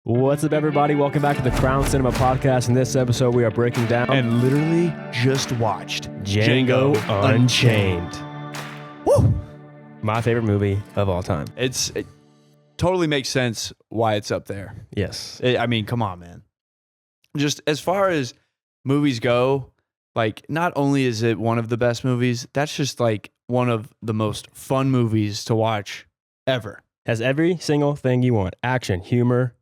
What's up, everybody? Welcome back to the Crown Cinema Podcast. In this episode, we are breaking down and literally just watched Django Unchained. Woo! My favorite movie of all time. It totally makes sense why it's up there. Yes. I mean, come on, man. Just as far as movies go, like, not only is it one of the best movies, that's just like one of the most fun movies to watch ever. Has every single thing you want. Action, humor,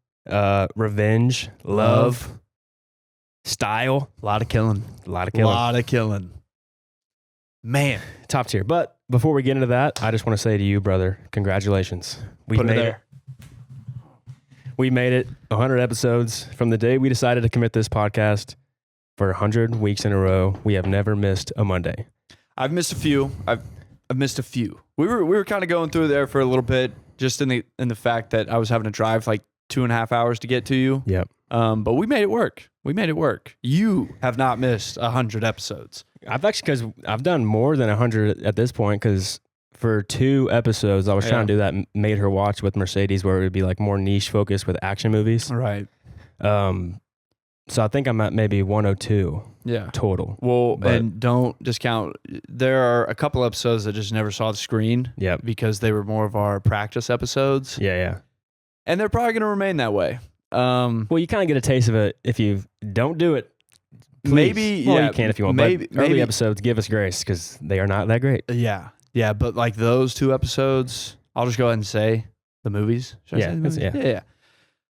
revenge, love, style. A lot of killing. A lot of killing. A lot of killing. Man. Top tier. But before we get into that, I just want to say to you, brother, congratulations. We made it. We made it 100 episodes from the day we decided to commit this podcast. For 100 weeks in a row, we have never missed a Monday. I've missed a few. I've missed a few. We were kind of going through there for a little bit, just in the fact that I was having to drive like 2.5 hours to get to you. Yep. But we made it work. We made it work. You have not missed 100 episodes. I've actually, because I've done more than 100 at this point, because for 2 episodes, I was trying to do that Made Her Watch with Mercedes, where it would be like more niche focused with action movies. Right. So I think I'm at maybe 102 total. Well, and don't discount, there are a couple episodes that just never saw the screen. Yep. Because they were more of our practice episodes. Yeah. And they're probably going to remain that way. Well, you kind of get a taste of it if you don't do it. Please. Maybe, you can if you want. Maybe early episodes, give us grace, because they are not that great. Yeah, but like those 2 episodes, I'll just go ahead and say the movies. Should I say the movies? Yeah.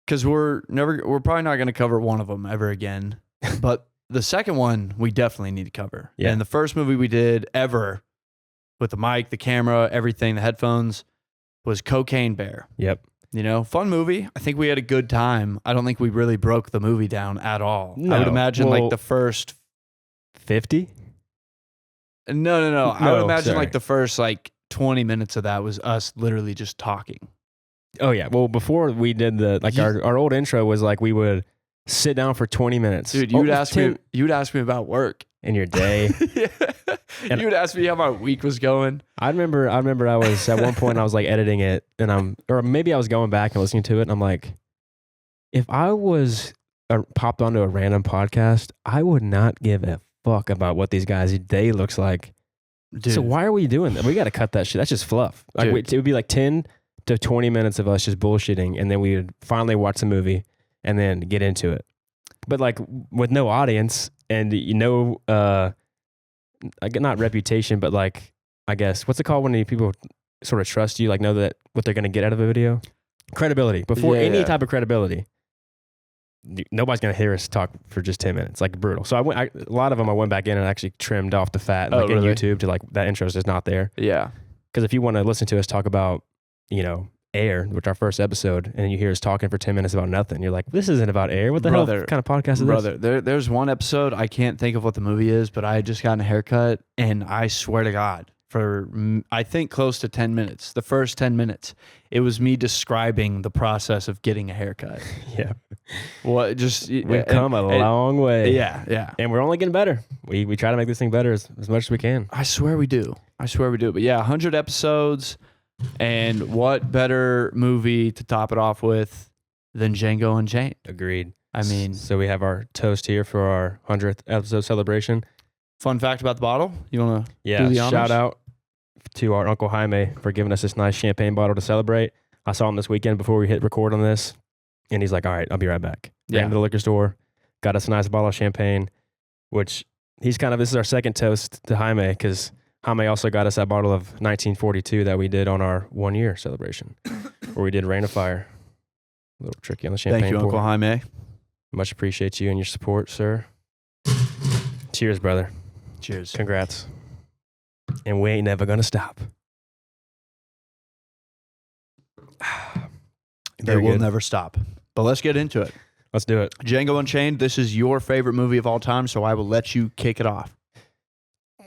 Because we're probably not going to cover one of them ever again. But the second one, we definitely need to cover. Yeah. And the first movie we did ever, with the mic, the camera, everything, the headphones, was Cocaine Bear. Yep. You know, fun movie. I think we had a good time. I don't think we really broke the movie down at all. No. I would imagine like the first 50. No. I would imagine like the first like 20 minutes of that was us literally just talking. Oh yeah. Well, before we did our old intro was like we would sit down for 20 minutes. Dude, you'd ask me about work and your day. And you would ask me how my week was going. I remember I was at one point I was like editing it, and or maybe I was going back and listening to it, and I'm like, if I was popped onto a random podcast, I would not give a fuck about what these guys' day looks like. Dude. So why are we doing that? We got to cut that shit. That's just fluff. Like it would be like 10 to 20 minutes of us just bullshitting, and then we would finally watch the movie and then get into it. But like with no audience and not reputation, but like, I guess, what's it called when people sort of trust you, like know that what they're going to get out of a video? Credibility. Before any type of credibility, nobody's going to hear us talk for just 10 minutes. Like, brutal. So a lot of them I went back in and actually trimmed off the fat in YouTube to like, that intro is just not there. Yeah. Because if you want to listen to us talk about, Air, which our first episode, and you hear us talking for 10 minutes about nothing, you're like, this isn't about Air. What the hell kind of podcast is this? Brother, there's one episode, I can't think of what the movie is, but I had just gotten a haircut, and I swear to God, for I think close to 10 minutes, the first 10 minutes, it was me describing the process of getting a haircut. Yeah. Well, we've come a long way. Yeah. And we're only getting better. We try to make this thing better as much as we can. I swear we do. But yeah, 100 episodes. And what better movie to top it off with than Django Unchained? Agreed. I mean, so we have our toast here for our 100th episode celebration. Fun fact about the bottle. You want to do the honors? Shout out to our Uncle Jaime for giving us this nice champagne bottle to celebrate. I saw him this weekend before we hit record on this, and he's like, all right, I'll be right back. Ran to the liquor store, got us a nice bottle of champagne, which this is our second toast to Jaime, because Jaime also got us that bottle of 1942 that we did on our 1-year celebration, where we did Rain of Fire. A little tricky on the champagne. Thank you, Uncle Jaime. Much appreciate you and your support, sir. Cheers, brother. Cheers. Congrats. And we ain't never gonna stop. They will never stop. But let's get into it. Let's do it. Django Unchained, this is your favorite movie of all time, so I will let you kick it off.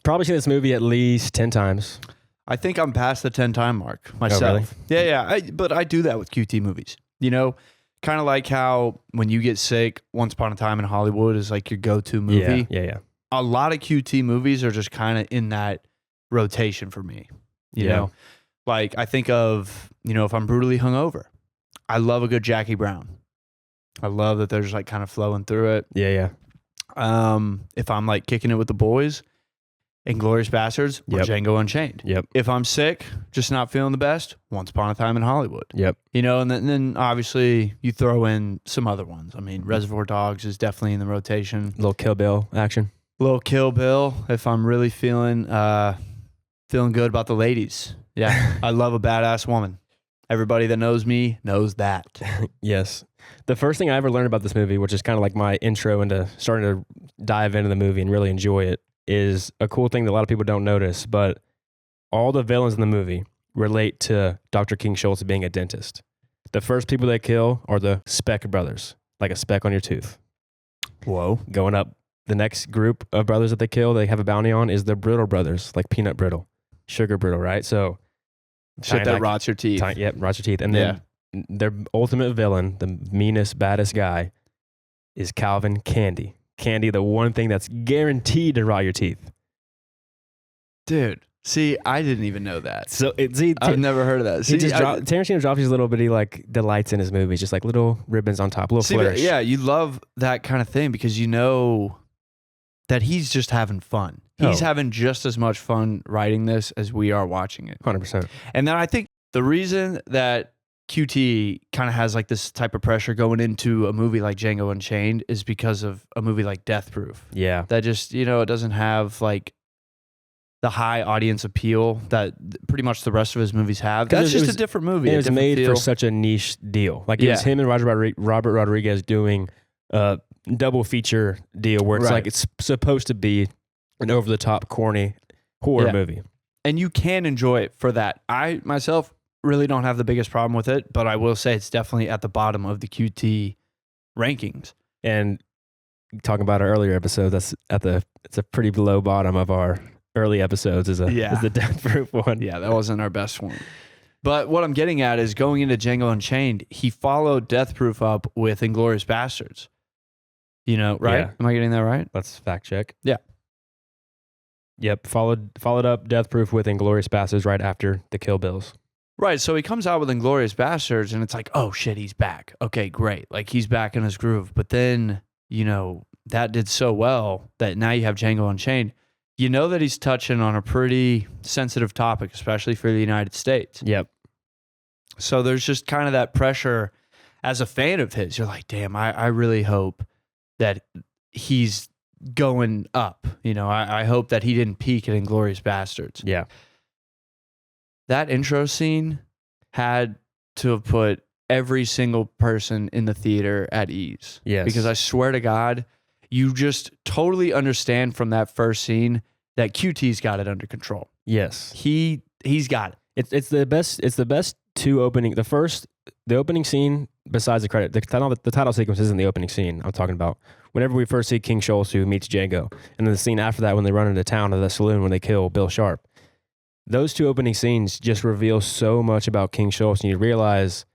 Probably seen this movie at least 10 times. I think I'm past the 10-time mark myself. Oh, really? Yeah. But I do that with QT movies. Kind of like how when you get sick, Once Upon a Time in Hollywood is like your go-to movie. Yeah. A lot of QT movies are just kind of in that rotation for me. You know? Like I think of, if I'm brutally hungover, I love a good Jackie Brown. I love that they're just like kind of flowing through it. Yeah. If I'm like kicking it with the boys, Inglourious Bastards or Django Unchained. Yep. If I'm sick, just not feeling the best, Once Upon a Time in Hollywood. Yep. You know, and then obviously you throw in some other ones. I mean, Reservoir Dogs is definitely in the rotation. Little Kill Bill action. Little Kill Bill. If I'm really feeling good about the ladies. Yeah. I love a badass woman. Everybody that knows me knows that. Yes. The first thing I ever learned about this movie, which is kind of like my intro into starting to dive into the movie and really enjoy it, is a cool thing that a lot of people don't notice, but all the villains in the movie relate to Dr. King Schultz being a dentist. The first people they kill are the Speck brothers, like a speck on your tooth. Whoa. Going up, the next group of brothers that they kill, they have a bounty on, is the Brittle brothers, like peanut brittle, sugar brittle, right? So shit that rots your teeth. Yep, rots your teeth. And then their ultimate villain, the meanest, baddest guy, is Calvin Candie. Candie, the one thing that's guaranteed to rot your teeth. Dude, see, I didn't even know that. So I've never heard of that. See, Tarantino drops these little bitty like delights in his movies, just like little ribbons on top, little flourish. Yeah, you love that kind of thing because you know that he's just having fun. He's having just as much fun writing this as we are watching it. 100%. And then I think the reason that QT kind of has like this type of pressure going into a movie like Django Unchained is because of a movie like Death Proof. Yeah. That just, you know, it doesn't have like the high audience appeal that pretty much the rest of his movies have. That's just a different movie. It was made for such a niche deal. Like it was him and Robert Rodriguez doing a double feature deal where it's like it's supposed to be an over-the-top, corny horror movie. And you can enjoy it for that. I, myself, really don't have the biggest problem with it, but I will say it's definitely at the bottom of the QT rankings. And talking about our earlier episode, it's a pretty low bottom of our early episodes is the Death Proof one. Yeah, that wasn't our best one. But what I'm getting at is going into Django Unchained, he followed Death Proof up with Inglourious Bastards. You know, right? Yeah. Am I getting that right? Let's fact check. Yeah. Yep. Followed up Death Proof with Inglourious Bastards right after the Kill Bills. Right. So he comes out with Inglourious Bastards and it's like, oh shit, he's back. Okay, great. Like he's back in his groove. But then, you know, that did so well that now you have Django Unchained. You know that he's touching on a pretty sensitive topic, especially for the United States. Yep. So there's just kind of that pressure as a fan of his. You're like, damn, I really hope that he's going up. You know, I hope that he didn't peak at Inglourious Bastards. Yeah. That intro scene had to have put every single person in the theater at ease. Yes. Because I swear to God, you just totally understand from that first scene that QT's got it under control. Yes. He's got it. It's the best two opening. The opening scene, besides the credit, the title sequence isn't the opening scene I'm talking about. Whenever we first see King Schultz who meets Django, and then the scene after that when they run into town to the saloon when they kill Bill Sharp. Those two opening scenes just reveal so much about King Schultz, and you realize,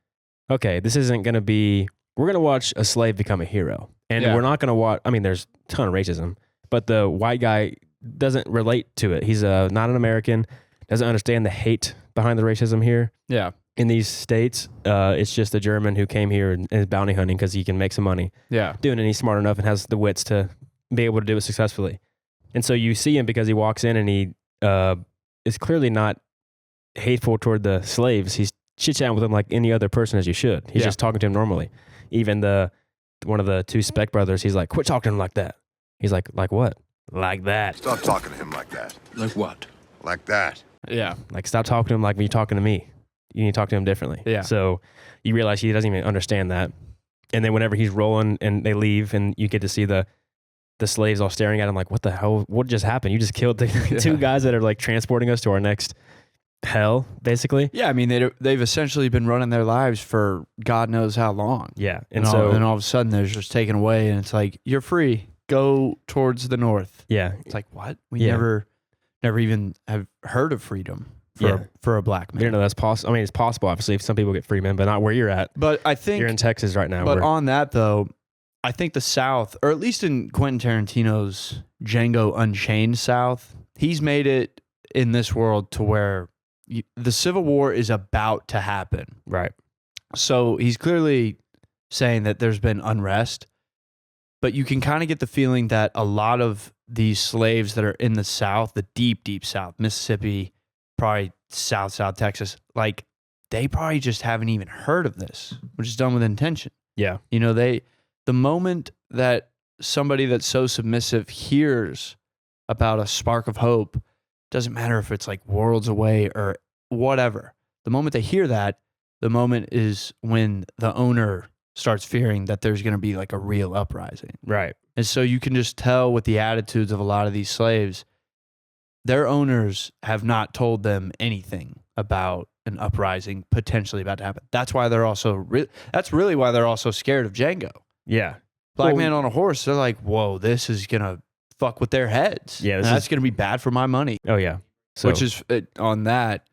okay, this isn't going to be, we're going to watch a slave become a hero. And we're not going to watch, I mean, there's a ton of racism, but the white guy doesn't relate to it. He's not an American, doesn't understand the hate behind the racism here. Yeah. In these states, it's just a German who came here and is bounty hunting because he can make some money. Yeah. Doing it, and he's smart enough and has the wits to be able to do it successfully. And so you see him because he walks in and he is clearly not hateful toward the slaves. He's chit-chatting with them like any other person as you should. He's just talking to him normally. Even one of the two Speck brothers, he's like, quit talking to him like that. He's like what? Like that. Stop talking to him like that. Like what? Like that. Yeah. Like, stop talking to him like when you're talking to me. You need to talk to him differently. Yeah. So you realize he doesn't even understand that. And then whenever he's rolling and they leave and you get to see the slaves all staring at him like, what the hell? What just happened? You just killed the two guys that are like transporting us to our next hell, basically. Yeah, I mean, they've essentially been running their lives for God knows how long. Yeah. And all of a sudden they're just taken away and it's like, you're free. Go towards the north. Yeah. It's like, what? We never even have heard of freedom for a black man. You know, that's possible. I mean, it's possible, obviously, if some people get free men, but not where you're at. But I think you're in Texas right now. But on that, though, I think the South, or at least in Quentin Tarantino's Django Unchained South, he's made it in this world to where the Civil War is about to happen. Right. So he's clearly saying that there's been unrest, but you can kind of get the feeling that a lot of these slaves that are in the South, the deep, deep South, Mississippi, probably South Texas, like they probably just haven't even heard of this, which is done with intention. Yeah. You know, the moment that somebody that's so submissive hears about a spark of hope, doesn't matter if it's like worlds away or whatever. The moment they hear that, the moment is when the owner starts fearing that there's going to be like a real uprising. Right. And so you can just tell with the attitudes of a lot of these slaves, their owners have not told them anything about an uprising potentially about to happen. That's why they're also, that's really why they're also scared of Django. Yeah. Black man on a horse, they're like, whoa, this is going to fuck with their heads. Yeah. That's going to be bad for my money. Oh, yeah. So, Which is on that,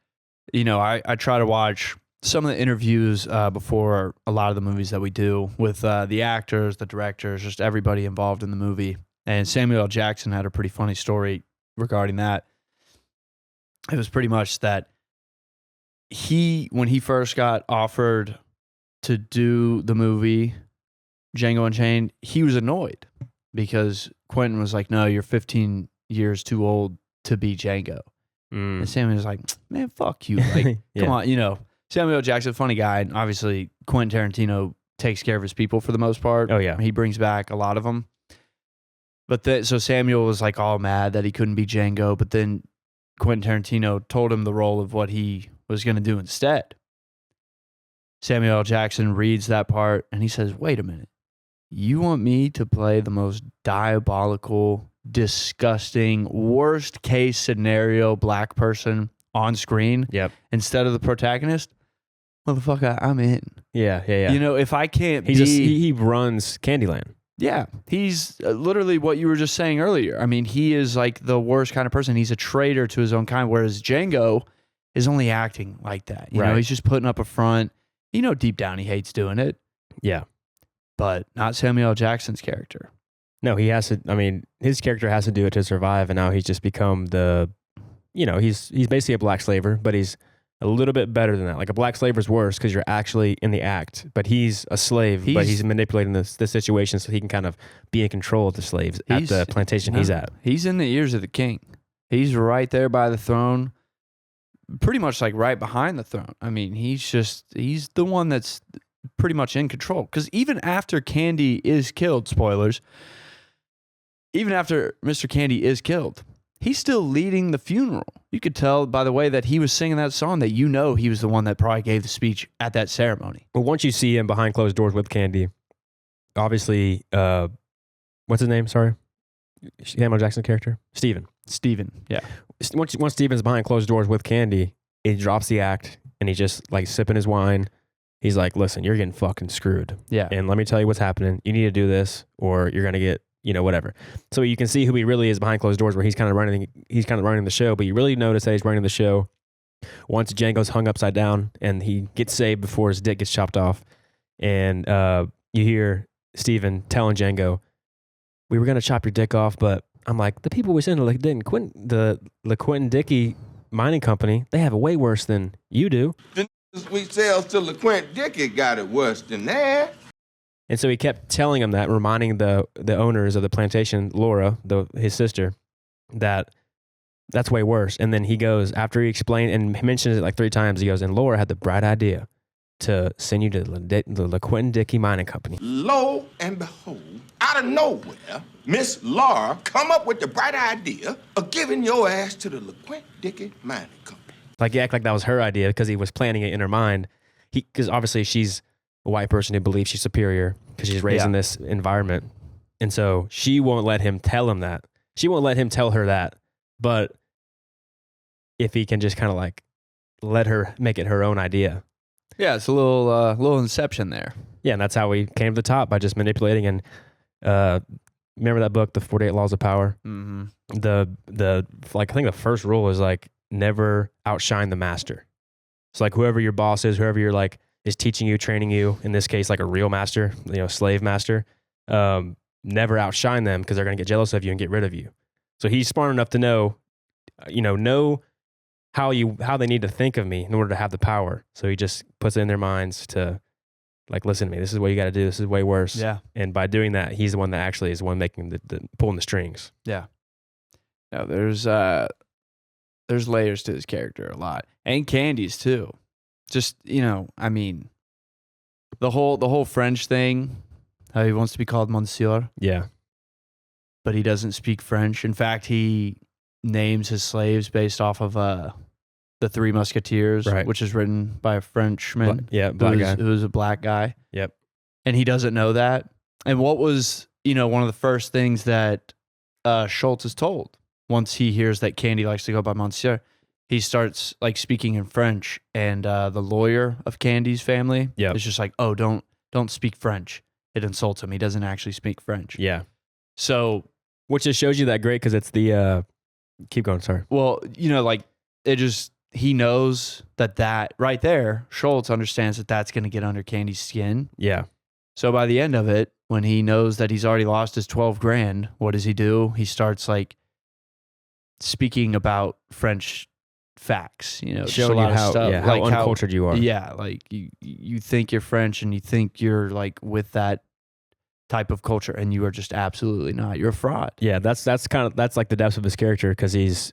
you know, I try to watch some of the interviews before a lot of the movies that we do with the actors, the directors, just everybody involved in the movie. And Samuel L. Jackson had a pretty funny story regarding that. It was pretty much that when he first got offered to do the movie Django Unchained, he was annoyed because Quentin was like, no, you're 15 years too old to be Django. And Samuel was like, man, fuck you. Like, come on, you know. Samuel L. Jackson, funny guy, and obviously Quentin Tarantino takes care of his people for the most part. Oh, yeah. He brings back a lot of them. But so Samuel was like all mad that he couldn't be Django, but then Quentin Tarantino told him the role of what he was going to do instead. Samuel L. Jackson reads that part and he says, wait a minute. You want me to play the most diabolical, disgusting, worst case scenario black person on screen instead of the protagonist? Motherfucker, I'm in. Yeah. You know, if I can't he runs Candyland. Yeah. He's literally what you were just saying earlier. I mean, he is like the worst kind of person. He's a traitor to his own kind, whereas Django is only acting like that. You know, he's just putting up a front. You know, deep down he hates doing it. Yeah. But not Samuel L. Jackson's character. No, he has to. I mean, his character has to do it to survive, and now he's just become he's basically a black slaver, but he's a little bit better than that. Like a black slaver is worse because you're actually in the act, but he's a slave, but he's manipulating the situation so he can kind of be in control of the slaves at the plantation he's at. He's in the ears of the king. He's right there by the throne, pretty much like right behind the throne. I mean, he's the one that's pretty much in control. Because even after Candie is killed, spoilers, even after Mr. Candie is killed, he's still leading the funeral. You could tell by the way that he was singing that song that he was the one that probably gave the speech at that ceremony. Well, once you see him behind closed doors with Candie, obviously, what's his name? Sorry. Samuel Jackson character? Steven, yeah. Once Steven's behind closed doors with Candie, he drops the act and he's just like sipping his wine. He's like, listen, you're getting fucking screwed. Yeah. And let me tell you what's happening. You need to do this or you're going to get, whatever. So you can see who he really is behind closed doors where he's kind of running the show, but you really notice that he's running the show once Django's hung upside down and he gets saved before his dick gets chopped off. And you hear Steven telling Django, we were going to chop your dick off, but I'm like, the people we sent to the Quentin Dickey mining company, they have it way worse than you do. We sell to LeQuint Dickey got it worse than that. And so he kept telling him that, reminding the owners of the plantation, Laura, his sister, that that's way worse. And then he goes, after he explained and mentions it like 3 times, he goes, and Laura had the bright idea to send you to the Quentin Dickey mining company. Lo and behold, out of nowhere, Miss Laura come up with the bright idea of giving your ass to the LeQuint Dickey mining company. Like, he act like that was her idea because he was planning it in her mind. Because obviously she's a white person who believes she's superior because she's raised in this environment. And so she won't let him tell him that. She won't let him tell her that. But if he can just kind of like let her make it her own idea. Yeah, it's a little inception there. Yeah, and that's how we came to the top, by just manipulating. And remember that book, The 48 Laws of Power? Mm-hmm. I think the first rule is like, never outshine the master. So like whoever your boss is, whoever you're like is teaching you, training you, in this case, like a real master, slave master, never outshine them because they're going to get jealous of you and get rid of you. So he's smart enough to know how they need to think of me in order to have the power. So he just puts it in their minds to like, listen to me. This is what you got to do. This is way worse. Yeah. And by doing that, he's the one that actually is the one making pulling the strings. Yeah. No, there's layers to his character a lot, and Candie's too. Just, I mean, the whole French thing, how he wants to be called Monsieur. Yeah. But he doesn't speak French. In fact, he names his slaves based off of the Three Musketeers, right, which is written by a Frenchman. Black guy. Who's a black guy. Yep. And he doesn't know that. And what was, one of the first things that Schultz is told once he hears that Candie likes to go by Monsieur, he starts like speaking in French, and the lawyer of Candie's family is just like, oh, don't speak French. It insults him. He doesn't actually speak French. Yeah. So, which just shows you that great because it's the keep going. Sorry. Well, he knows that right there, Schultz understands that that's going to get under Candie's skin. Yeah. So by the end of it, when he knows that he's already lost his 12 grand, what does he do? He starts like speaking about French facts, showing you how uncultured you are. Yeah, like you think you're French and you think you're like with that type of culture, and you are just absolutely not. You're a fraud. Yeah, that's like the depths of his character, because he's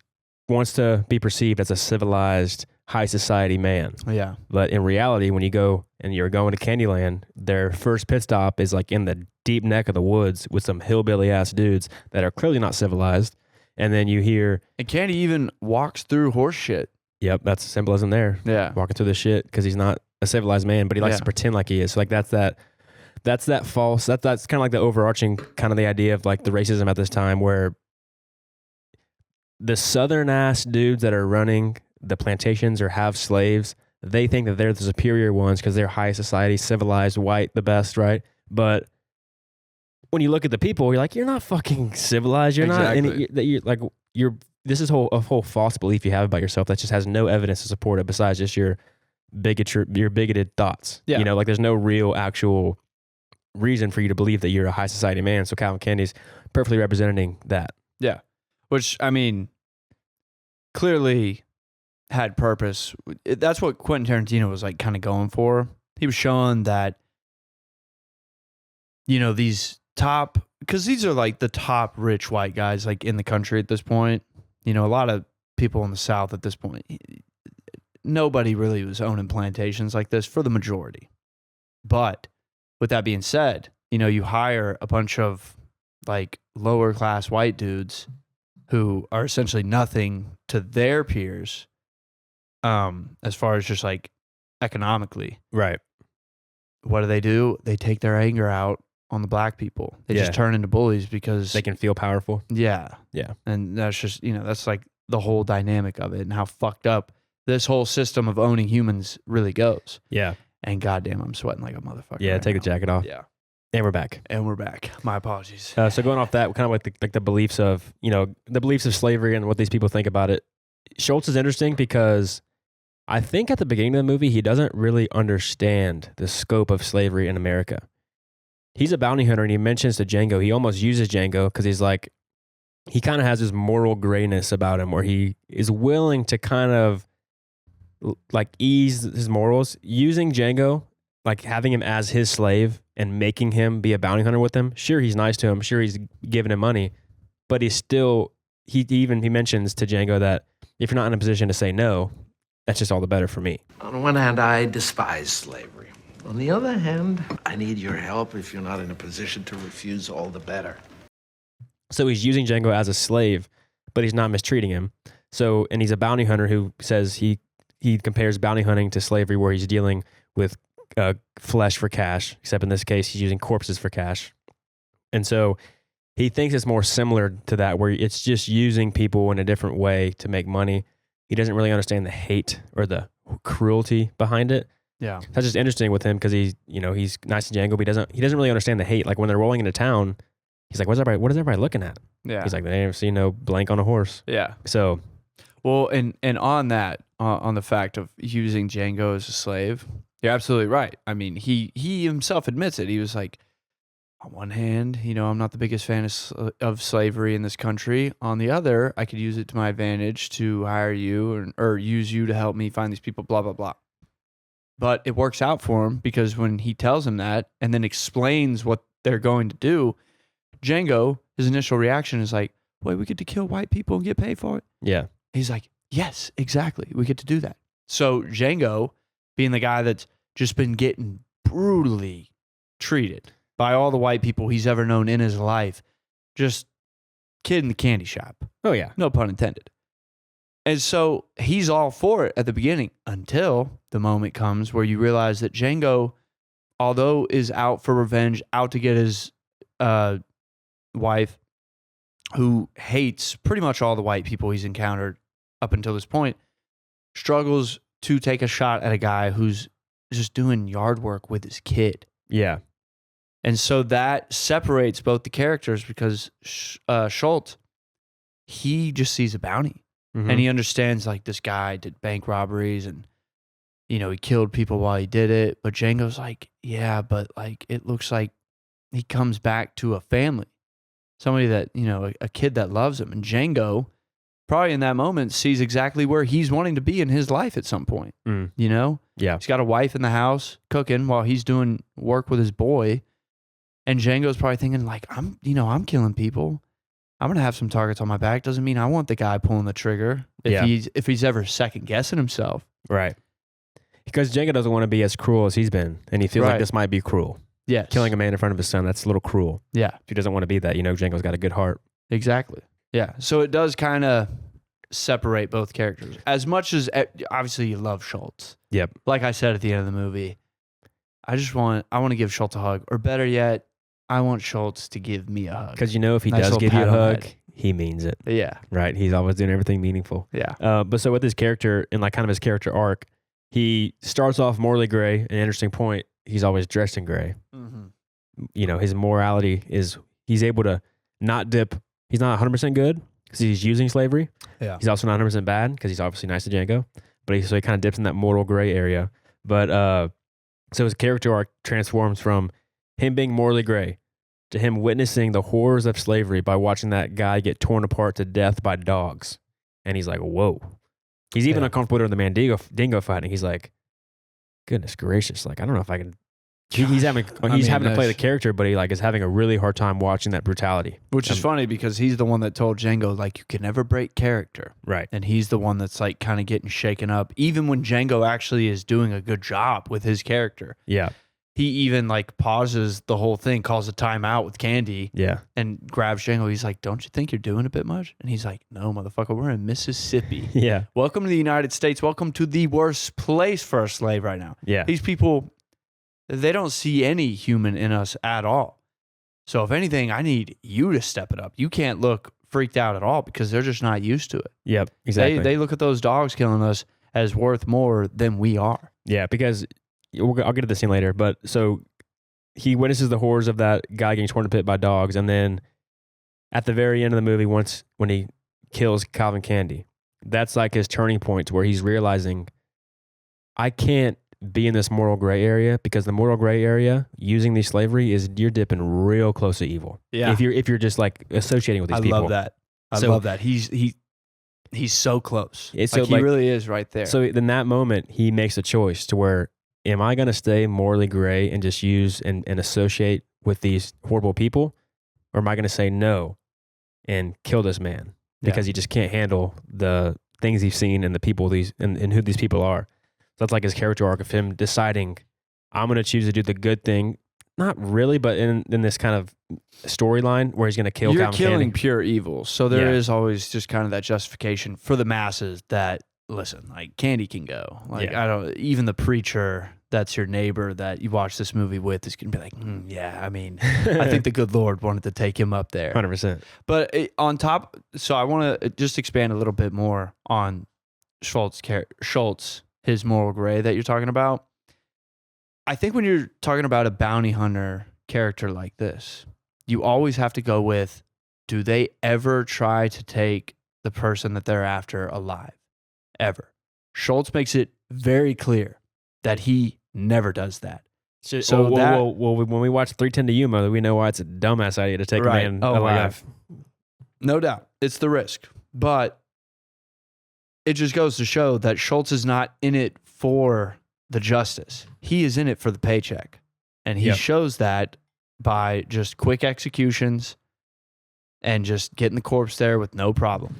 wants to be perceived as a civilized, high society man. Yeah. But in reality, when you go and you're going to Candyland, their first pit stop is like in the deep neck of the woods with some hillbilly ass dudes that are clearly not civilized. And then you hear, and Candie even walks through horse shit. Yep, that's symbolism there. Yeah, walking through the shit because he's not a civilized man, but he likes to pretend like he is. So like that's that false. That's kind of like the overarching kind of the idea of like the racism at this time, where the southern ass dudes that are running the plantations or have slaves, they think that they're the superior ones because they're high society, civilized, white, the best, right? But when you look at the people, you're like, you're not fucking civilized. You're not. This is a whole false belief you have about yourself that just has no evidence to support it besides just your bigoted thoughts. Yeah. Like there's no real actual reason for you to believe that you're a high society man. So Calvin Candie's perfectly representing that. Yeah. Which, I mean, clearly had purpose. That's what Quentin Tarantino was like kind of going for. He was showing that, these top, because these are like the top rich white guys like in the country at this point. A lot of people in the South at this point, nobody really was owning plantations like this for the majority. But with that being said, you hire a bunch of like lower class white dudes who are essentially nothing to their peers, as far as just like economically. Right. What do? They take their anger out on the black people. They just turn into bullies because they can feel powerful. Yeah. Yeah. And that's just, that's like the whole dynamic of it and how fucked up this whole system of owning humans really goes. Yeah. And goddamn, I'm sweating like a motherfucker. Yeah, take the jacket off. Yeah. And we're back. My apologies. So going off that, kind of like the beliefs of, the beliefs of slavery and what these people think about it. Schultz is interesting because I think at the beginning of the movie, he doesn't really understand the scope of slavery in America. He's a bounty hunter, and he mentions to Django, he almost uses Django because he's like, he kind of has this moral grayness about him where he is willing to kind of like ease his morals, using Django, like having him as his slave and making him be a bounty hunter with him. Sure, he's nice to him. Sure, he's giving him money, but he's still, he mentions to Django that if you're not in a position to say no, that's just all the better for me. On one hand, I despise slavery. On the other hand, I need your help. If you're not in a position to refuse, all the better. So he's using Django as a slave, but he's not mistreating him. So, and he's a bounty hunter who says he compares bounty hunting to slavery, where he's dealing with flesh for cash, except in this case, he's using corpses for cash. And so he thinks it's more similar to that, where it's just using people in a different way to make money. He doesn't really understand the hate or the cruelty behind it. Yeah. That's just interesting with him because he's nice to Django, but he doesn't really understand the hate. Like when they're rolling into town, he's like, what is everybody looking at? Yeah. He's like, they ain't seen no blank on a horse. Yeah. So, well, and on that, on the fact of using Django as a slave, you're absolutely right. I mean, he himself admits it. He was like, on one hand, I'm not the biggest fan of slavery in this country. On the other, I could use it to my advantage to hire you or use you to help me find these people, blah, blah, blah. But it works out for him because when he tells him that and then explains what they're going to do, Django, his initial reaction is like, wait, we get to kill white people and get paid for it? Yeah. He's like, yes, exactly. We get to do that. So Django, being the guy that's just been getting brutally treated by all the white people he's ever known in his life, just kid in the candy shop. Oh, yeah. No pun intended. And so he's all for it at the beginning until the moment comes where you realize that Django, although is out for revenge, out to get his wife, who hates pretty much all the white people he's encountered up until this point, struggles to take a shot at a guy who's just doing yard work with his kid. Yeah. And so that separates both the characters because Schultz, he just sees a bounty. Mm-hmm. And he understands, like, this guy did bank robberies and, you know, he killed people while he did it. But Django's like, yeah, but, like, it looks like he comes back to a family. Somebody that, you know, a kid that loves him. And Django, probably in that moment, sees exactly where he's wanting to be in his life at some point. You know? Yeah. He's got a wife in the house cooking while he's doing work with his boy. And Django's probably thinking, like, I'm killing people. I'm going to have some targets on my back. Doesn't mean I want the guy pulling the trigger if he's ever second guessing himself. Right. Because Django doesn't want to be as cruel as he's been. And he feels like this might be cruel. Yes. Killing a man in front of his son, that's a little cruel. Yeah. He doesn't want to be that. You know, Django's got a good heart. Exactly. Yeah. So it does kind of separate both characters. As much as, obviously, you love Schultz. Yep. Like I said at the end of the movie, I want to give Schultz a hug. Or better yet, I want Schultz to give me a hug. Because you know if he Nice does little give you a pat on the hug, head. he means it. Yeah. Right? He's always doing everything meaningful. Yeah. But so with his character and like kind of his character arc, he starts off morally gray. An interesting point, he's always dressed in gray. Mm-hmm. You know, his morality is he's able to not dip. He's not 100% good because he's using slavery. Yeah. He's also not 100% bad because he's obviously nice to Django. But he kind of dips in that moral gray area. But so his character arc transforms from him being morally gray to him witnessing the horrors of slavery by watching that guy get torn apart to death by dogs. And he's like, whoa. He's even uncomfortable during the Mandingo fighting. He's like, goodness gracious. Like, I don't know if I can. He's having to play the character, but he like is having a really hard time watching that brutality. Which is funny because he's the one that told Django, like, you can never break character. Right. And he's the one that's like kind of getting shaken up. Even when Django actually is doing a good job with his character. Yeah. He even like pauses the whole thing, calls a timeout with Candie. Yeah. And grabs Django. He's like, don't you think you're doing a bit much? And he's like, no, motherfucker, we're in Mississippi. Yeah. Welcome to the United States. Welcome to the worst place for a slave right now. Yeah. These people, they don't see any human in us at all. So if anything, I need you to step it up. You can't look freaked out at all because they're just not used to it. Yep. Exactly. They look at those dogs killing us as worth more than we are. Yeah, because I'll get to the scene later, but so he witnesses the horrors of that guy getting torn to pit by dogs, and then at the very end of the movie, when he kills Calvin Candie, that's like his turning point to where he's realizing I can't be in this moral gray area because the moral gray area using the slavery is you're dipping real close to evil. Yeah. If you're just like associating with these people. I love that. I love that. He's so close. It's like so, he really is right there. So in that moment, he makes a choice to where, am I going to stay morally gray and just use and associate with these horrible people? Or am I going to say no and kill this man because he just can't handle the things he's seen and the people and who these people are? So that's like his character arc of him deciding, I'm going to choose to do the good thing. Not really, but in this kind of storyline where he's going to kill You're Calvin killing Candie. pure evil. So there is always just kind of that justification for the masses that, listen, like Candie can go. Like even the preacher that's your neighbor that you watch this movie with is going to be like, I mean, I think the good Lord wanted to take him up there. 100%. But on top, so I want to just expand a little bit more on Schultz, his moral gray that you're talking about. I think when you're talking about a bounty hunter character like this, you always have to go with, do they ever try to take the person that they're after alive? Ever. Schultz makes it very clear that he never does that. When we watch 310 to Yuma, we know why it's a dumbass idea to take a man alive. No doubt. It's the risk. But it just goes to show that Schultz is not in it for the justice. He is in it for the paycheck. And he shows that by just quick executions and just getting the corpse there with no problem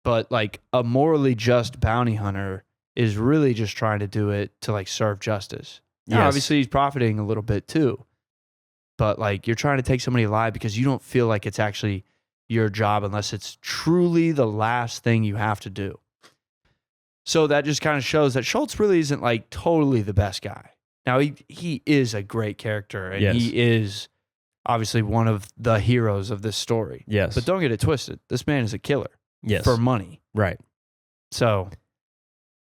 but like a morally just bounty hunter is really just trying to do it to like serve justice. Now, obviously he's profiting a little bit too, but like you're trying to take somebody alive because you don't feel like it's actually your job unless it's truly the last thing you have to do. So that just kind of shows that Schultz really isn't like totally the best guy. Now he is a great character and he is obviously one of the heroes of this story. Yes. But don't get it twisted. This man is a killer. Yes. For money. Right. So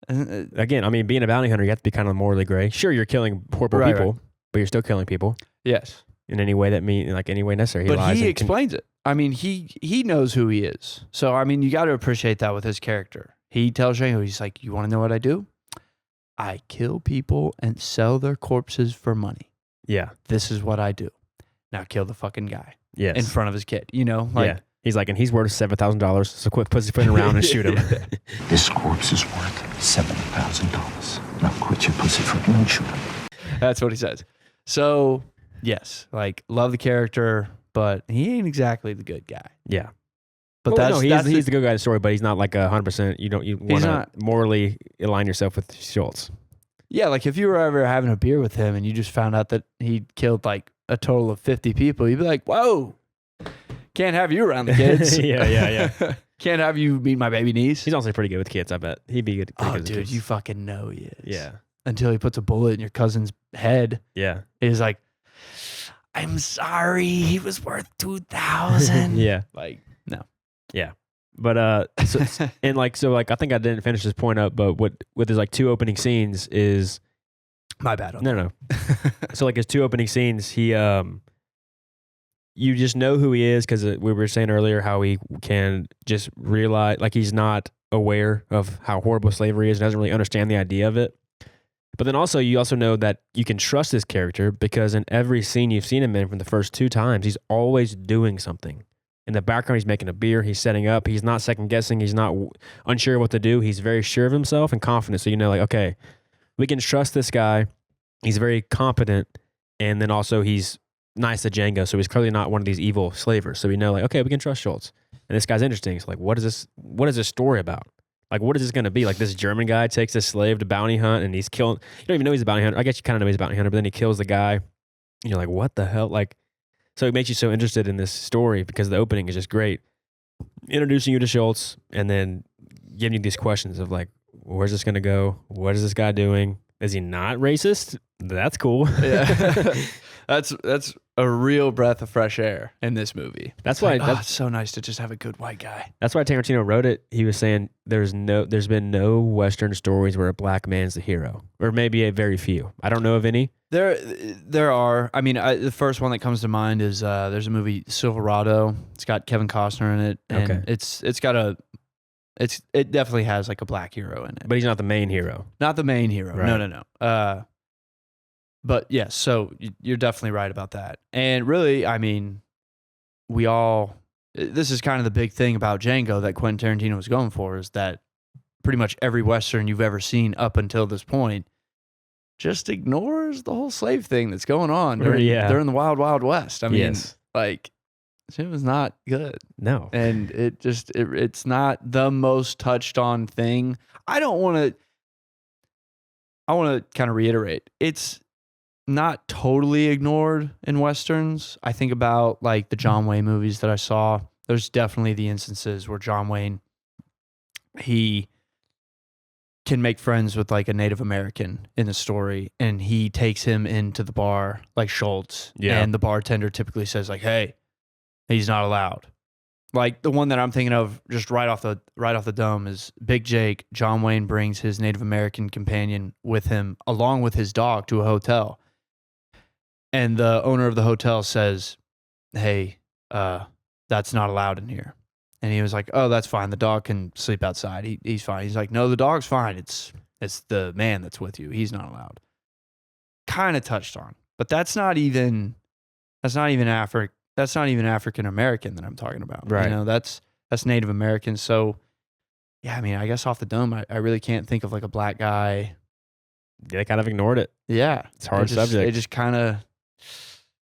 again, I mean, being a bounty hunter, you have to be kind of morally gray. Sure, you're killing horrible people, but you're still killing people. Yes. In any way any way necessary. But he explains it. I mean, he knows who he is. So, I mean, you got to appreciate that with his character. He tells Django, he's like, you want to know what I do? I kill people and sell their corpses for money. Yeah. This is what I do. Now kill the fucking guy. Yes. In front of his kid, you know? Like, He's like, and he's worth $7,000, so quit pussyfooting around and shoot him. This corpse is worth $7,000. Now quit your pussyfooting and shoot him. That's what he says. So, yes, like, love the character, but he ain't exactly the good guy. Yeah. But he's the good guy of the story, but he's not like 100%. You want to morally align yourself with Schultz. Yeah, like if you were ever having a beer with him and you just found out that he killed like a total of 50 people, you'd be like, whoa, can't have you around the kids. Yeah. Can't have you meet my baby niece. He's also pretty good with kids, I bet. He'd be good. Oh, dude, you fucking know he is. Yeah. Until he puts a bullet in your cousin's head. Yeah. He's like, I'm sorry, he was worth 2,000. Yeah. Like, no. Yeah. But I think I didn't finish this point up, but what with his like two opening scenes is my bad. No. So like his two opening scenes, he you just know who he is because we were saying earlier how he can just realize like he's not aware of how horrible slavery is and doesn't really understand the idea of it. But then also you also know that you can trust this character because in every scene you've seen him in from the first two times, he's always doing something. In the background, he's making a beer. He's setting up. He's not second guessing. He's not unsure what to do. He's very sure of himself and confident. So you know, like, okay, we can trust this guy. He's very competent, and then also he's nice to Django. So he's clearly not one of these evil slavers. So we know, like, okay, we can trust Schultz. And this guy's interesting. So like, what is this? What is this story about? Like, what is this going to be? Like, this German guy takes this slave to bounty hunt, and he's killing. You don't even know he's a bounty hunter. I guess you kind of know he's a bounty hunter, but then he kills the guy. And you're like, what the hell? Like. So it makes you so interested in this story because the opening is just great. Introducing you to Schultz and then giving you these questions of like, where's this going to go? What is this guy doing? Is he not racist? That's cool. Yeah. That's a real breath of fresh air in this movie. That's why it's so nice to just have a good white guy. That's why Tarantino wrote it. He was saying there's been no Western stories where a black man's the hero, or maybe a very few. I don't know of any. There are. I mean, the first one that comes to mind is there's a movie Silverado. It's got Kevin Costner in it, and it definitely has like a black hero in it. But he's not the main hero. Not the main hero. Right. No. But yes, so you're definitely right about that. And really, I mean, this is kind of the big thing about Django that Quentin Tarantino was going for is that pretty much every Western you've ever seen up until this point just ignores the whole slave thing that's going on during the Wild Wild West. I mean, like, it was not good. No. And it's not the most touched on thing. I want to kind of reiterate. It's not totally ignored in Westerns. I think about like the John Wayne movies that I saw. There's definitely the instances where John Wayne, he can make friends with like a Native American in the story, and he takes him into the bar like Schultz. Yeah. And the bartender typically says like, hey, he's not allowed. Like the one that I'm thinking of just right off the dome is Big Jake. John Wayne brings his Native American companion with him along with his dog to a hotel. And the owner of the hotel says, hey, that's not allowed in here. And he was like, oh, that's fine. The dog can sleep outside. He's fine. He's like, no, the dog's fine. It's the man that's with you. He's not allowed. Kind of touched on. But that's not even African American that I'm talking about. Right. You know, that's Native American. So yeah, I mean, I guess off the dome, I really can't think of like a black guy they kind of ignored it. Yeah. It's a hard subject. They just kind of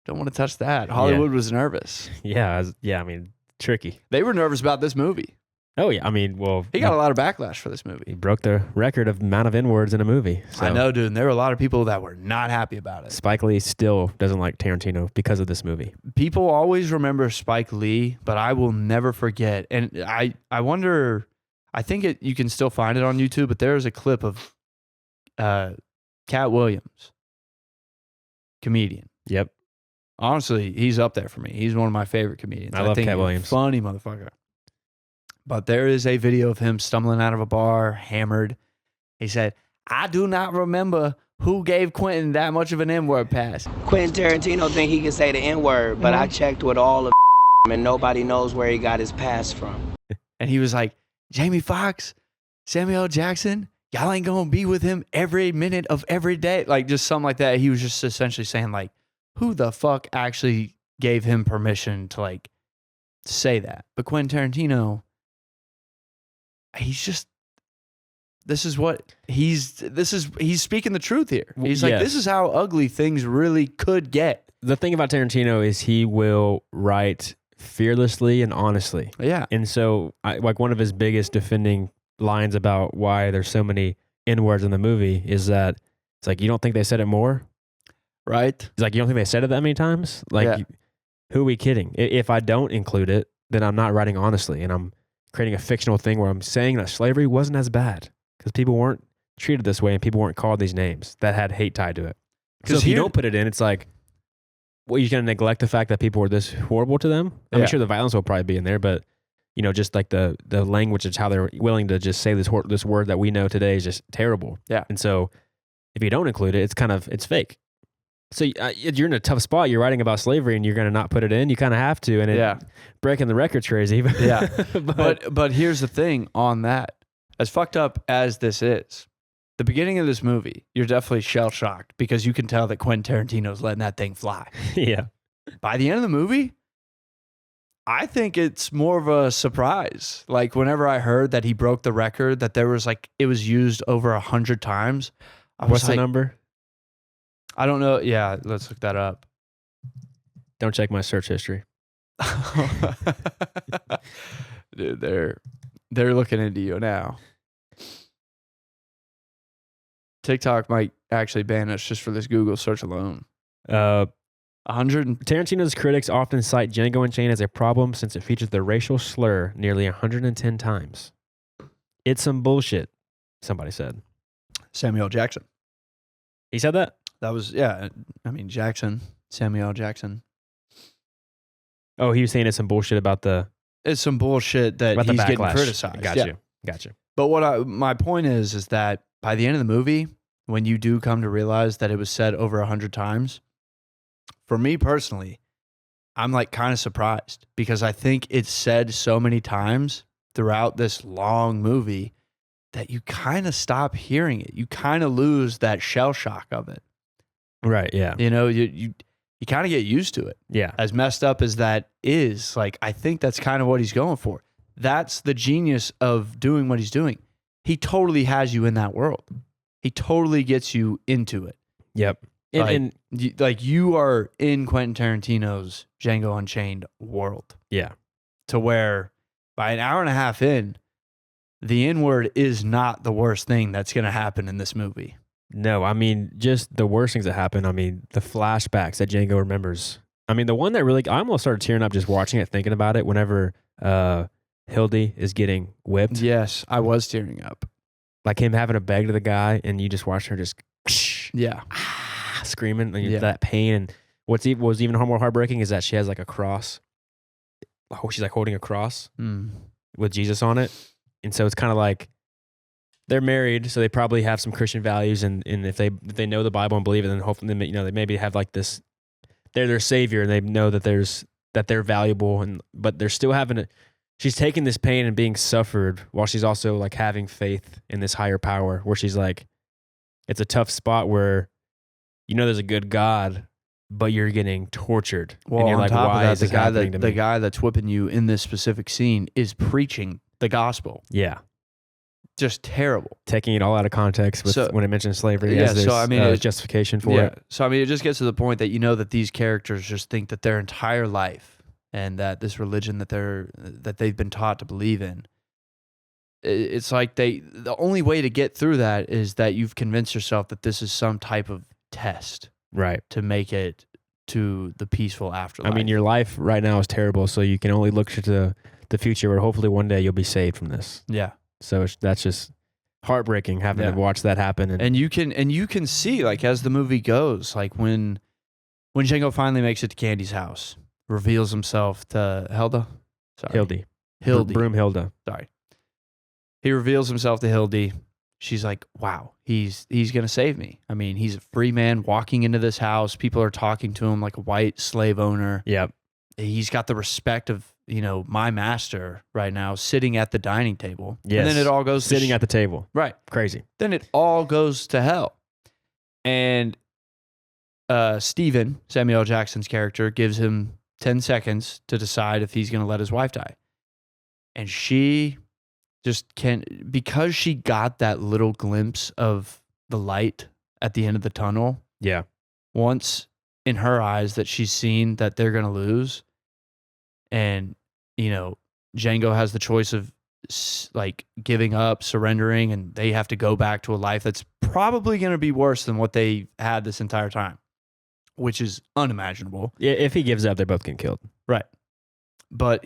don't want to touch that. Hollywood was nervous. Yeah. I mean, tricky. They were nervous about this movie. Oh, yeah. I mean, well. He got a lot of backlash for this movie. He broke the record of amount of N-words in a movie. So. I know, dude. And there were a lot of people that were not happy about it. Spike Lee still doesn't like Tarantino because of this movie. People always remember Spike Lee, but I will never forget. And I wonder, I think you can still find it on YouTube, but there's a clip of Cat Williams, comedian. Yep. Honestly, he's up there for me. He's one of my favorite comedians. I love Cat Williams. Funny motherfucker. But there is a video of him stumbling out of a bar, hammered. He said, I do not remember who gave Quentin that much of an N-word pass. Quentin Tarantino think he can say the N-word, but I checked with all of and nobody knows where he got his pass from. And he was like, Jamie Foxx, Samuel L. Jackson, y'all ain't gonna be with him every minute of every day. Like just something like that. He was just essentially saying like, who the fuck actually gave him permission to like say that? But Quentin Tarantino, he's speaking the truth here. He's like, this is how ugly things really could get. The thing about Tarantino is he will write fearlessly and honestly. Yeah. And so like one of his biggest defending lines about why there's so many N-words in the movie is that it's like, you don't think they said it more? Right. He's like, you don't think they said it that many times? Like, who are we kidding? If I don't include it, then I'm not writing honestly, and I'm creating a fictional thing where I'm saying that slavery wasn't as bad because people weren't treated this way and people weren't called these names that had hate tied to it. So if you don't put it in, it's like, well, you're going to neglect the fact that people were this horrible to them? I'm sure the violence will probably be in there, but just like the language, it's how they're willing to just say this word that we know today is just terrible. Yeah. And so if you don't include it, it's fake. So you're in a tough spot. You're writing about slavery and you're going to not put it in. You kind of have to. And breaking the record's crazy. Yeah. but here's the thing on that. As fucked up as this is, the beginning of this movie, you're definitely shell-shocked because you can tell that Quentin Tarantino's letting that thing fly. Yeah. By the end of the movie, I think it's more of a surprise. Like whenever I heard that he broke the record, that there was like, it was used over 100 times. What's the number? I don't know. Yeah, let's look that up. Don't check my search history. Dude, they're looking into you now. TikTok might actually ban us just for this Google search alone. 100. Tarantino's critics often cite Django Unchained as a problem since it features the racial slur nearly 110 times. It's some bullshit, somebody said. Samuel Jackson. He said that? That was, Jackson. Samuel Jackson. Oh, he was saying it's some bullshit about it's some bullshit that he's getting criticized. Got you. But my point is that by the end of the movie, when you do come to realize that it was said over 100 times, for me personally, I'm like kind of surprised because I think it's said so many times throughout this long movie that you kind of stop hearing it. You kind of lose that shell shock of it. Right, yeah. You kind of get used to it. Yeah. As messed up as that is, like, I think that's kind of what he's going for. That's the genius of doing what he's doing. He totally has you in that world. He totally gets you into it. Yep. You are in Quentin Tarantino's Django Unchained world. Yeah. To where by an hour and a half in, the N-word is not the worst thing that's going to happen in this movie. No, I mean, just the worst things that happen. I mean, the flashbacks that Django remembers. I mean, the one that really, I almost started tearing up just watching it, thinking about it whenever Hildy is getting whipped. Yes, I was tearing up. Like him having to beg to the guy and you just watch her just screaming and that pain. And what was even more heartbreaking is that she has like a cross. Oh, she's like holding a cross with Jesus on it. And so it's kind of like they're married, so they probably have some Christian values. And if they know the Bible and believe it, then hopefully they maybe have like this, they're their savior and they know that they're valuable. But they're still she's taking this pain and being suffered while she's also like having faith in this higher power where she's like, it's a tough spot where there's a good God, but you're getting tortured. Well, and you're on like, top why of is that, this happening to me? the guy that's whipping you in this specific scene is preaching the gospel. Yeah. just terrible. Taking it all out of context when it mentions slavery. Yeah, as so I mean, justification for it. So I mean, it just gets to the point that that these characters just think that their entire life and that this religion that they've been taught to believe in, it's like the only way to get through that is that you've convinced yourself that this is some type of test, right, to make it to the peaceful afterlife. I mean, your life right now is terrible, so you can only look to the future where hopefully one day you'll be saved from this. Yeah. So that's just heartbreaking having to watch that happen. And you can see, like, as the movie goes, like when Django finally makes it to Candie's house, reveals himself to Hildy. Broomhilda. Sorry. He reveals himself to Hildy. She's like, wow, he's going to save me. I mean, he's a free man walking into this house. People are talking to him like a white slave owner. Yep. He's got the respect of, my master right now sitting at the dining table. Yes. And then it all goes sitting at the table. Right. Crazy. Then it all goes to hell. And Steven, Samuel L. Jackson's character, gives him 10 seconds to decide if he's going to let his wife die. And she just can't, because she got that little glimpse of the light at the end of the tunnel. Yeah. Once in her eyes that she's seen that they're going to lose. And, Django has the choice of like giving up, surrendering, and they have to go back to a life that's probably going to be worse than what they had this entire time, which is unimaginable. Yeah, if he gives up, they're both getting killed. Right. But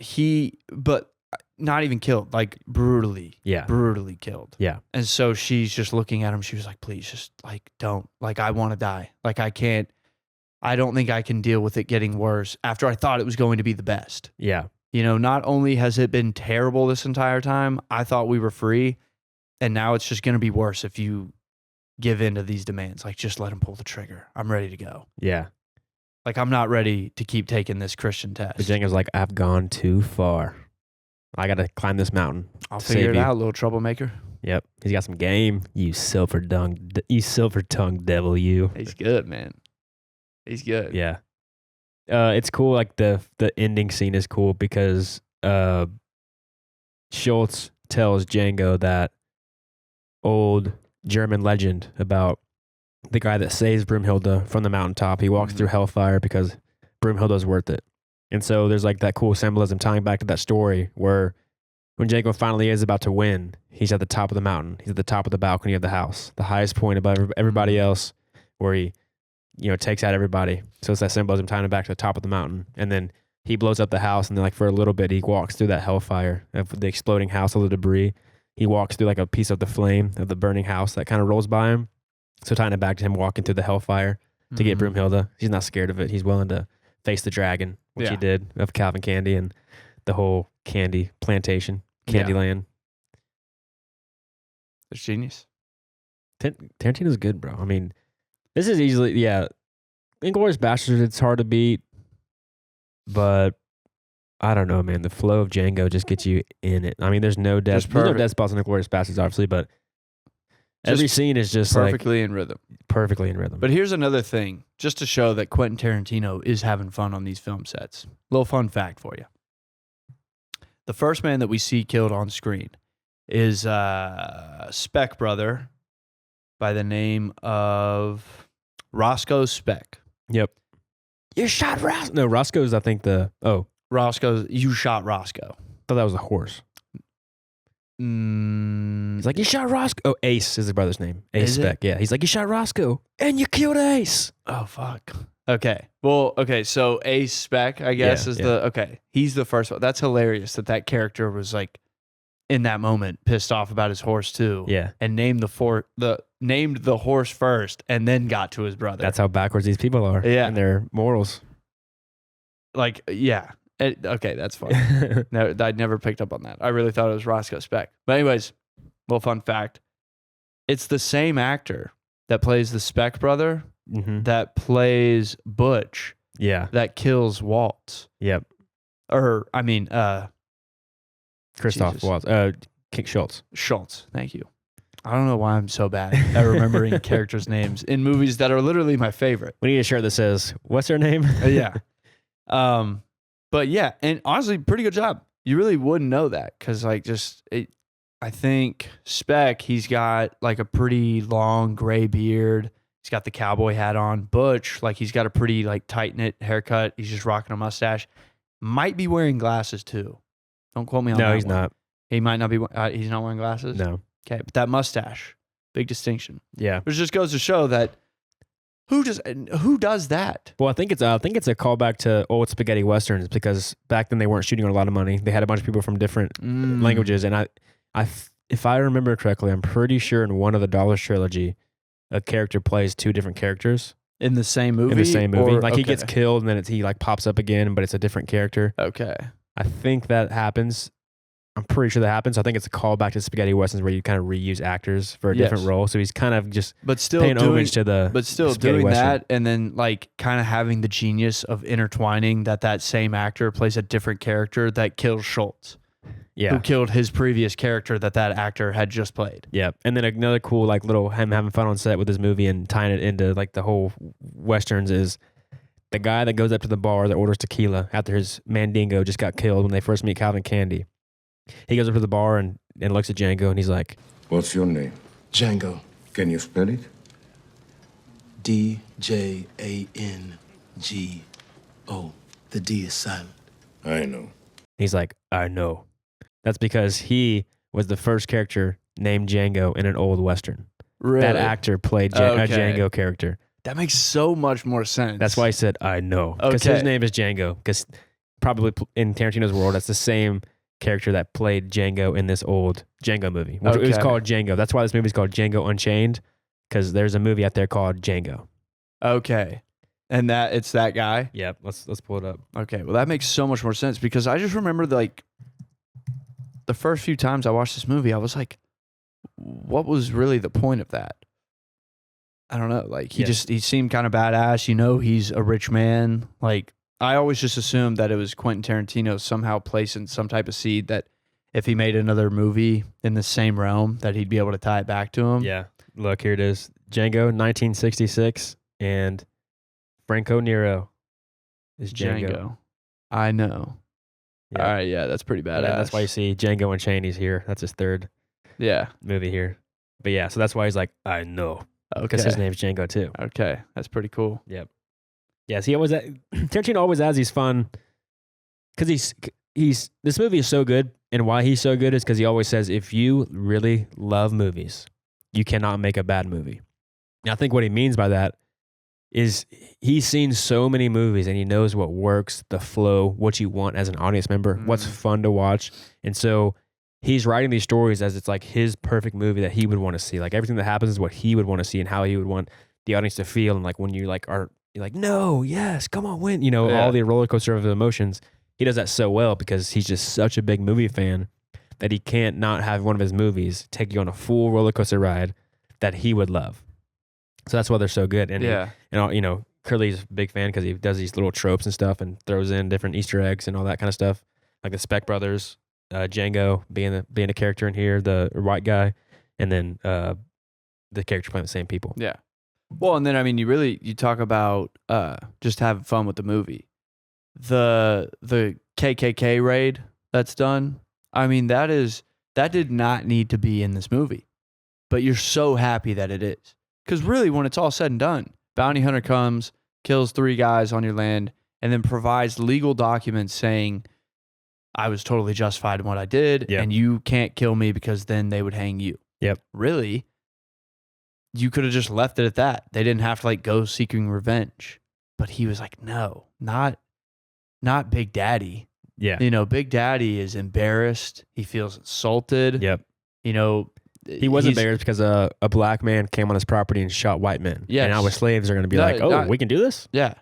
not even killed, like brutally killed. Yeah. And so she's just looking at him. She was like, please just like, don't, like, I want to die. Like, I don't think I can deal with it getting worse after I thought it was going to be the best. Yeah. Not only has it been terrible this entire time, I thought we were free, and now it's just going to be worse if you give in to these demands. Like, just let him pull the trigger. I'm ready to go. Yeah. Like, I'm not ready to keep taking this Christian test. But Django's like, I've gone too far. I got to climb this mountain. I'll figure it out, little troublemaker. Yep. He's got some game. You silver-tongued devil, you. He's good, man. He's good. Yeah. It's cool. Like the ending scene is cool because Schultz tells Django that old German legend about the guy that saves Broomhilda from the mountaintop. He walks through hellfire because Broomhilda's worth it. And so there's like that cool symbolism tying back to that story where when Django finally is about to win, he's at the top of the mountain. He's at the top of the balcony of the house, the highest point above everybody else, where he takes out everybody. So it's that symbolism tying it back to the top of the mountain. And then he blows up the house, and then like for a little bit, he walks through that hellfire of the exploding house, all the debris. He walks through like a piece of the flame of the burning house that kind of rolls by him. So tying it back to him walking through the hellfire to get Broomhilda. He's not scared of it. He's willing to face the dragon, which he did of Calvin Candie and the whole candy plantation, Candyland. It's genius. Tarantino's good, bro. I mean, this is easily, Inglourious Basterds, it's hard to beat, but I don't know, man. The flow of Django just gets you in it. I mean, there's no dead spots in Inglourious Basterds, obviously, but every scene is just perfectly in rhythm. Perfectly in rhythm. But here's another thing, just to show that Quentin Tarantino is having fun on these film sets. Little fun fact for you. The first man that we see killed on screen is Speck brother by the name of Roscoe Speck. Yep. You shot Roscoe. No, Roscoe's, I think, Roscoe, you shot Roscoe. I thought that was a horse. He's like, you shot Roscoe. Oh, Ace is his brother's name. Ace Speck. Yeah. He's like, you shot Roscoe and you killed Ace. Oh, fuck. Okay. Well, okay. So Ace Speck, I guess, he's the first one. That's hilarious that character was like, in that moment, pissed off about his horse too. Yeah. And named the horse first and then got to his brother. That's how backwards these people are. Yeah. And their morals. Like, yeah. Okay, that's fine. No, I'd never picked up on that. I really thought it was Roscoe Speck. But anyways, little fun fact. It's the same actor that plays the Speck brother that plays Butch. Yeah. That kills Waltz. Yep. Or, I mean, Christoph Walz. Schultz. Schultz. Thank you. I don't know why I'm so bad at remembering characters' names in movies that are literally my favorite. We need a shirt that says, what's her name? Yeah. But yeah, and honestly, pretty good job. You really wouldn't know that because like I think Spec, he's got like a pretty long gray beard. He's got the cowboy hat on. Butch, like he's got a pretty like tight knit haircut. He's just rocking a mustache. Might be wearing glasses too. Don't quote me on that. No, he's one. not. He might not be. He's not wearing glasses. No. Okay, but that mustache, big distinction. Yeah. Which just goes to show that who does that? Well, I think it's a callback to old spaghetti westerns because back then they weren't shooting on a lot of money. They had a bunch of people from different languages, and if I remember correctly, I'm pretty sure in one of the Dollars trilogy, a character plays two different characters in the same movie. In the same movie, or, like he gets killed and then he like pops up again, but it's a different character. Okay, I think that happens. I'm pretty sure that happens. I think it's a callback to spaghetti westerns where you kind of reuse actors for a different role. So he's kind of just paying homage to the doing western. that, and then like kind of having the genius of intertwining that same actor plays a different character that kills Schultz. Yeah. Who killed his previous character that actor had just played. Yeah. And then another cool like little him having fun on set with his movie and tying it into like the whole westerns is the guy that goes up to the bar that orders tequila after his Mandingo just got killed when they first meet Calvin Candie. He goes up to the bar and looks at Django and he's like, What's your name? Django. Can you spell it? D-J-A-N-G-O. The D is silent. I know. He's like, I know. That's because he was the first character named Django in an old Western. Really? That actor played a Django character. That makes so much more sense. That's why I said, I know. Because his name is Django. Because probably in Tarantino's world, that's the same character that played Django in this old Django movie. It was called Django. That's why this movie is called Django Unchained, because there's a movie out there called Django. Okay. And it's that guy? Yep. Let's pull it up. Okay. Well, that makes so much more sense because I just remember like the first few times I watched this movie, I was like, what was really the point of that? I don't know. Like he seemed kind of badass. You know, he's a rich man. Like I always just assumed that it was Quentin Tarantino somehow placing some type of seed that if he made another movie in the same realm, that he'd be able to tie it back to him. Yeah. Look, here it is. Django, 1966, and Franco Nero is Django. I know. Yeah. All right, yeah, that's pretty badass. Yeah, that's why you see Django Unchained, he's here. That's his third movie here. But yeah, so that's why he's like, I know. Because his name's Django too. Okay, that's pretty cool. Yep. Yes, Tarantino always has these fun, because this movie is so good, and why he's so good is because he always says, if you really love movies, you cannot make a bad movie. And I think what he means by that is he's seen so many movies and he knows what works, the flow, what you want as an audience member, what's fun to watch. And so he's writing these stories as it's like his perfect movie that he would want to see. Like everything that happens is what he would want to see and how he would want the audience to feel. And like when you like you're like, no, yes, come on, win. You know, all the roller coaster of emotions. He does that so well because he's just such a big movie fan that he can't not have one of his movies take you on a full roller coaster ride that he would love. So that's why they're so good. And you know, Curly's a big fan because he does these little tropes and stuff and throws in different Easter eggs and all that kind of stuff. Like the Speck brothers, Django being a character in here, the white guy, and then the character playing the same people. Yeah. Well, and then I mean, you talk about just having fun with the movie. The KKK raid that's done. I mean, that did not need to be in this movie, but you're so happy that it is. Because really, when it's all said and done, bounty hunter comes, kills 3 guys on your land, and then provides legal documents saying, I was totally justified in what I did, and you can't kill me because then they would hang you. Yep. Really, you could have just left it at that. They didn't have to like go seeking revenge. But he was like, no, not Big Daddy. Yeah. You know, Big Daddy is embarrassed. He feels insulted. Yep. You know, he was embarrassed because a black man came on his property and shot white men. Yes. And now the slaves are going to be like, oh, we can do this? Yeah.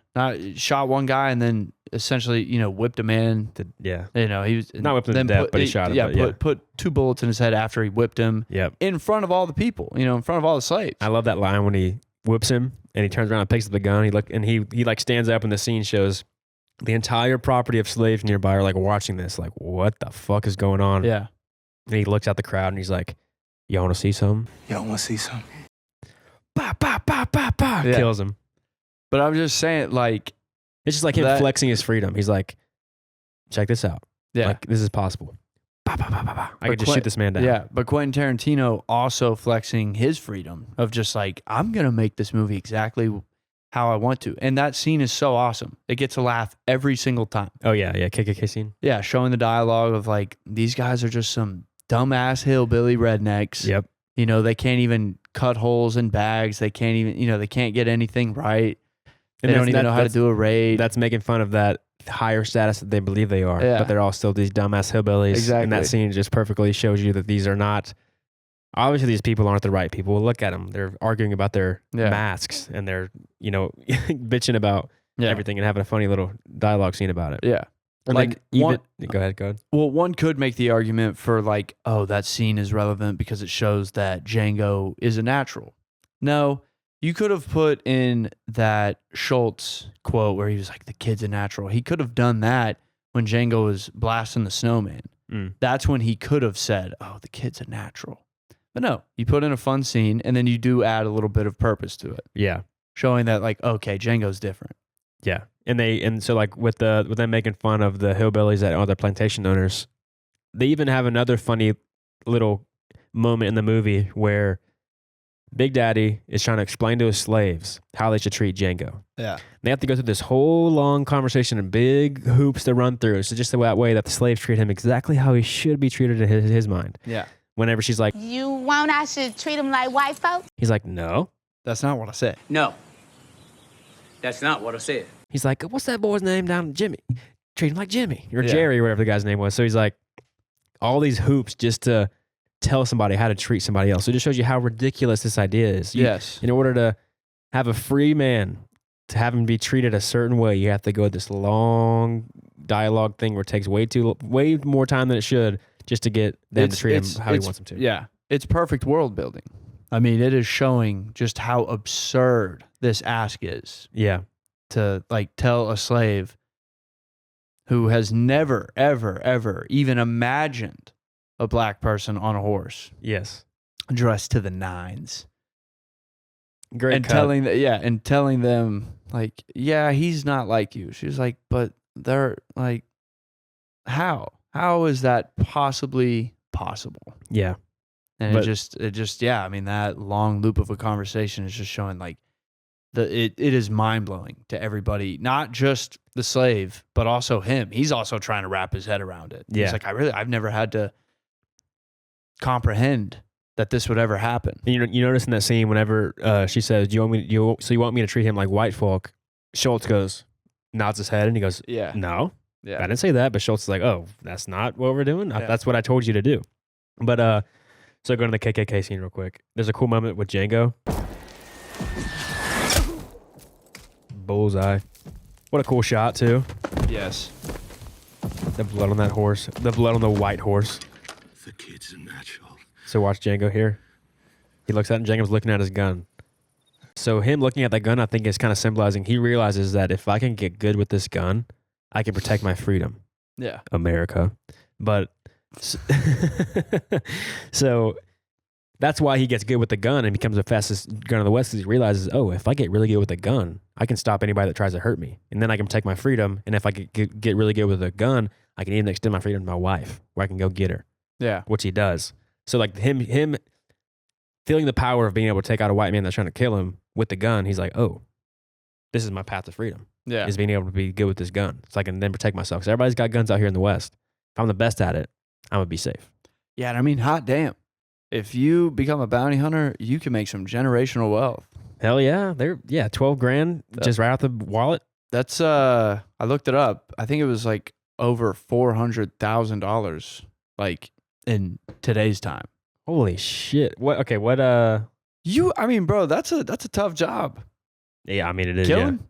Shot one guy and then essentially, you know, whipped a man. Yeah. You know, he was not whipped him to death, but he shot him. Yeah, put 2 bullets in his head after he whipped him. Yep. In front of all the people, you know, in front of all the slaves. I love that line when he whips him and he turns around and picks up the gun. He like stands up and the scene shows the entire property of slaves nearby are like watching this, like, what the fuck is going on? Yeah. And he looks at the crowd and he's like, y'all want to see something? Y'all want to see something? Bah, bah, bah, bah, bah. Yeah. Kills him. But I'm just saying, like, it's just like him flexing his freedom. He's like, check this out. Yeah. Like, this is possible. I could just shoot this man down. Yeah, but Quentin Tarantino also flexing his freedom of just like, I'm going to make this movie exactly how I want to. And that scene is so awesome. It gets a laugh every single time. Oh, yeah. KKK scene. Yeah, showing the dialogue of like, these guys are just some dumbass hillbilly rednecks. Yep. You know, they can't even cut holes in bags. They can't even, you know, they can't get anything right. They don't even know how to do a raid. That's making fun of that higher status that they believe they are, but they're all still these dumbass hillbillies. Exactly. And that scene just perfectly shows you that these are not, obviously these people aren't the right people. Look at them. They're arguing about their masks and they're, you know, bitching about everything and having a funny little dialogue scene about it. Yeah. And like go ahead. Well, one could make the argument for like, oh, that scene is relevant because it shows that Django is a natural. No, you could have put in that Schultz quote where he was like, the kid's a natural. He could have done that when Django was blasting the snowman. That's when he could have said, oh, the kid's a natural. But no, you put in a fun scene and then you do add a little bit of purpose to it. Yeah. Showing that like, okay, Django's different. Yeah. And so like with them making fun of the hillbillies that are the plantation owners, they even have another funny little moment in the movie where Big Daddy is trying to explain to his slaves how they should treat Django. Yeah. They have to go through this whole long conversation and big hoops to run through. So just that way that the slaves treat him exactly how he should be treated in his mind. Yeah. Whenever she's like, You want I should treat him like white folks? he's like, no. That's not what I said. No. That's not what I said. He's like, what's that boy's name down? Jimmy. Treat him like Jimmy or Jerry or whatever the guy's name was. So he's like, all these hoops just to tell somebody how to treat somebody else. So it just shows you how ridiculous this idea is. Yes. In order to have a free man, to have him be treated a certain way, you have to go this long dialogue thing where it takes way more time than it should just to get them to treat him how he wants them to. Yeah. It's perfect world building. I mean, it is showing just how absurd this ask is. Yeah. To like tell a slave who has never, ever, ever even imagined a black person on a horse. Yes. Dressed to the nines. Great and cut. telling them like, yeah, he's not like you. She was like, but they're like, how is that possibly possible? Yeah. And it just, yeah, I mean, that long loop of a conversation is just showing like it is mind blowing to everybody, not just the slave, but also him. He's also trying to wrap his head around it. Yeah. He's like, I've never had to comprehend that this would ever happen. You notice in that scene, whenever she says, you want me to treat him like white folk? Schultz nods his head and he goes, Yeah. No, Yeah. I didn't say that. But Schultz is like, oh, that's not what we're doing. Yeah. That's what I told you to do. But, so going to the KKK scene real quick. There's a cool moment with Django. Bullseye. What a cool shot too. Yes. The blood on that horse. The blood on the white horse. The kid's a natural. So watch Django here. He looks at it and Django's looking at his gun. So him looking at that gun, I think is kind of symbolizing. He realizes that if I can get good with this gun, I can protect my freedom. Yeah. America. But so that's why he gets good with the gun and becomes the fastest gun in the West, because he realizes, oh, if I get really good with the gun, I can stop anybody that tries to hurt me. And then I can protect my freedom. And if I get really good with a gun, I can even extend my freedom to my wife, where I can go get her. Yeah. Which he does. So like him feeling the power of being able to take out a white man that's trying to kill him with the gun, he's like, oh, this is my path to freedom. Yeah. Is being able to be good with this gun. So I can then protect myself. Because everybody's got guns out here in the West. If I'm the best at it, I'm going to be safe. Yeah. And I mean, hot damn. If you become a bounty hunter, you can make some generational wealth. Hell yeah. 12 grand just right out the wallet. That's, I looked it up. I think it was like over $400,000, like in today's time. Holy shit. I mean, bro, that's a tough job. Yeah, I mean, it is. Killing? Yeah.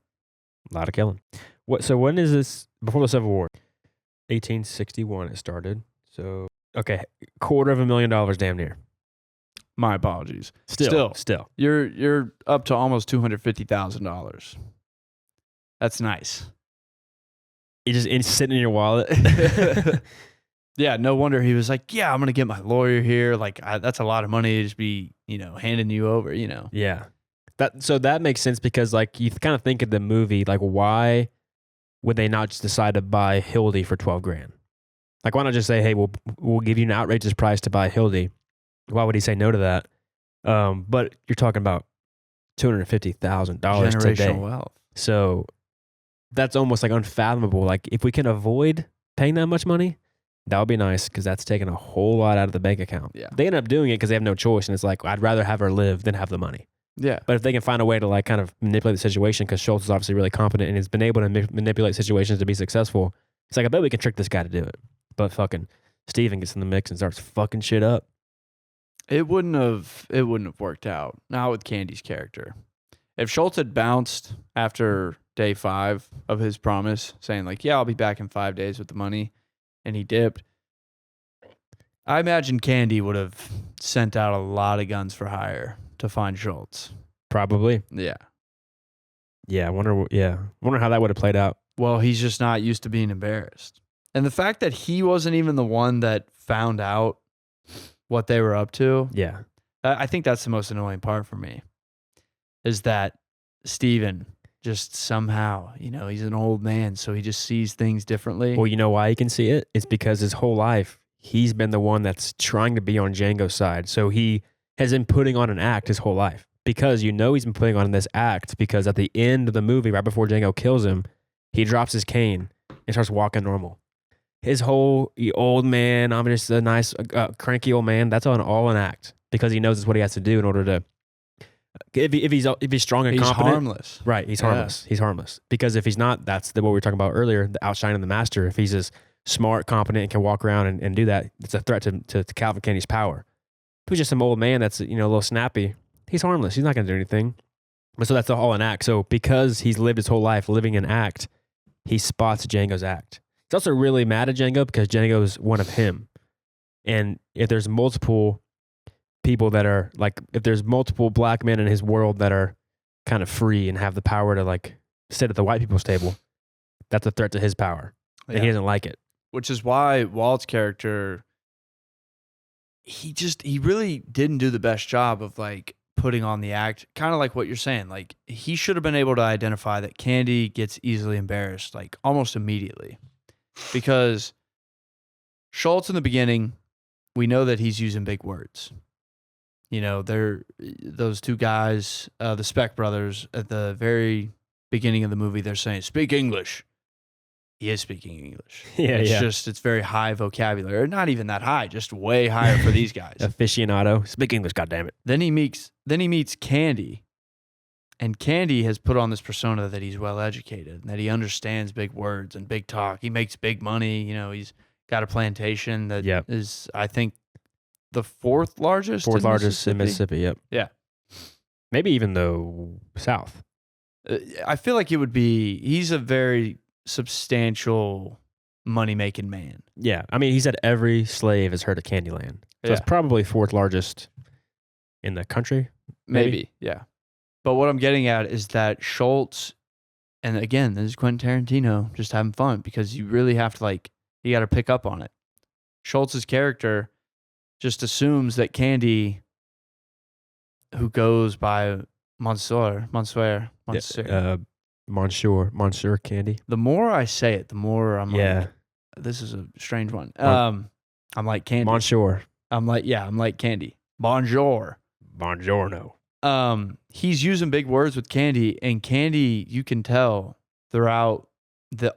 A lot of killing. So when is this? Before the Civil War. 1861 it started. So, okay. $250,000 damn near. My apologies. Still. You're up to almost $250,000. That's nice. It's sitting in your wallet. Yeah, no wonder he was like, yeah, I'm going to get my lawyer here. Like, that's a lot of money to just be, handing you over, Yeah. That makes sense, because like you kind of think of the movie, like why would they not just decide to buy Hildy for 12 grand? Like, why not just say, hey, we'll give you an outrageous price to buy Hildy? Why would he say no to that? But you're talking about $250,000 today. Generational wealth. So that's almost like unfathomable. Like, if we can avoid paying that much money, that would be nice, because that's taking a whole lot out of the bank account. Yeah. They end up doing it because they have no choice, and it's like, I'd rather have her live than have the money. Yeah. But if they can find a way to like kind of manipulate the situation, because Schultz is obviously really competent and has been able to manipulate situations to be successful, it's like, I bet we can trick this guy to do it. But fucking Steven gets in the mix and starts fucking shit up. It wouldn't have worked out. Not with Candie's character. If Schultz had bounced after day 5 of his promise, saying like, yeah, I'll be back in 5 days with the money, and he dipped, I imagine Candie would have sent out a lot of guns for hire to find Schultz. Probably. Yeah. Yeah, I wonder how that would have played out. Well, he's just not used to being embarrassed. And the fact that he wasn't even the one that found out what they were up to. Yeah. I think that's the most annoying part for me, is that Steven just somehow, he's an old man, so he just sees things differently. Well, you know why he can see it? It's because his whole life, he's been the one that's trying to be on Django's side. So he has been putting on an act his whole life, because he's been putting on this act because at the end of the movie, right before Django kills him, he drops his cane and starts walking normal. His whole old man, I'm just a nice, cranky old man, that's all an act, because he knows it's what he has to do in order to, if he's strong and he's competent. Harmless. Right, he's harmless. He's harmless. Because if he's not, that's what we were talking about earlier, the outshining the master. If he's as smart, competent, and can walk around and do that, it's a threat to Calvin Candie's power. If he's just some old man that's a little snappy, he's harmless. He's not going to do anything. But so that's all an act. So because he's lived his whole life living an act, he spots Django's act. He's also really mad at Django because Django's one of him. And if there's multiple people that are like, if there's multiple black men in his world that are kind of free and have the power to like sit at the white people's table, that's a threat to his power. And he doesn't like it. Which is why Walt's character, he really didn't do the best job of like putting on the act, kind of like what you're saying. Like, he should have been able to identify that Candie gets easily embarrassed like almost immediately, because Schultz in the beginning, we know that he's using big words. They're those two guys, the Speck brothers, at the very beginning of the movie, they're saying, speak English. He is speaking English. It's very high vocabulary. Or not even that high, just way higher for these guys. Aficionado. Speak English, goddammit. Then he meets Candie, and Candie has put on this persona that he's well educated and that he understands big words and big talk. He makes big money. He's got a plantation that is, I think, the fourth largest in Mississippi. Yep. Yeah. Maybe even the South. I feel like it would be, he's a very substantial money-making man. Yeah. I mean, he said every slave has heard of Candyland. So it's probably fourth largest in the country. Maybe. Yeah. But what I'm getting at is that Schultz, and again, this is Quentin Tarantino just having fun, because you really have to you got to pick up on it. Schultz's character just assumes that Candie, who goes by Monsieur Candie. The more I say it, the more I'm like, this is a strange one. I'm like Candie. Monsieur. I'm like Candie. Bonjour. Buongiorno. He's using big words with Candie, and Candie, you can tell throughout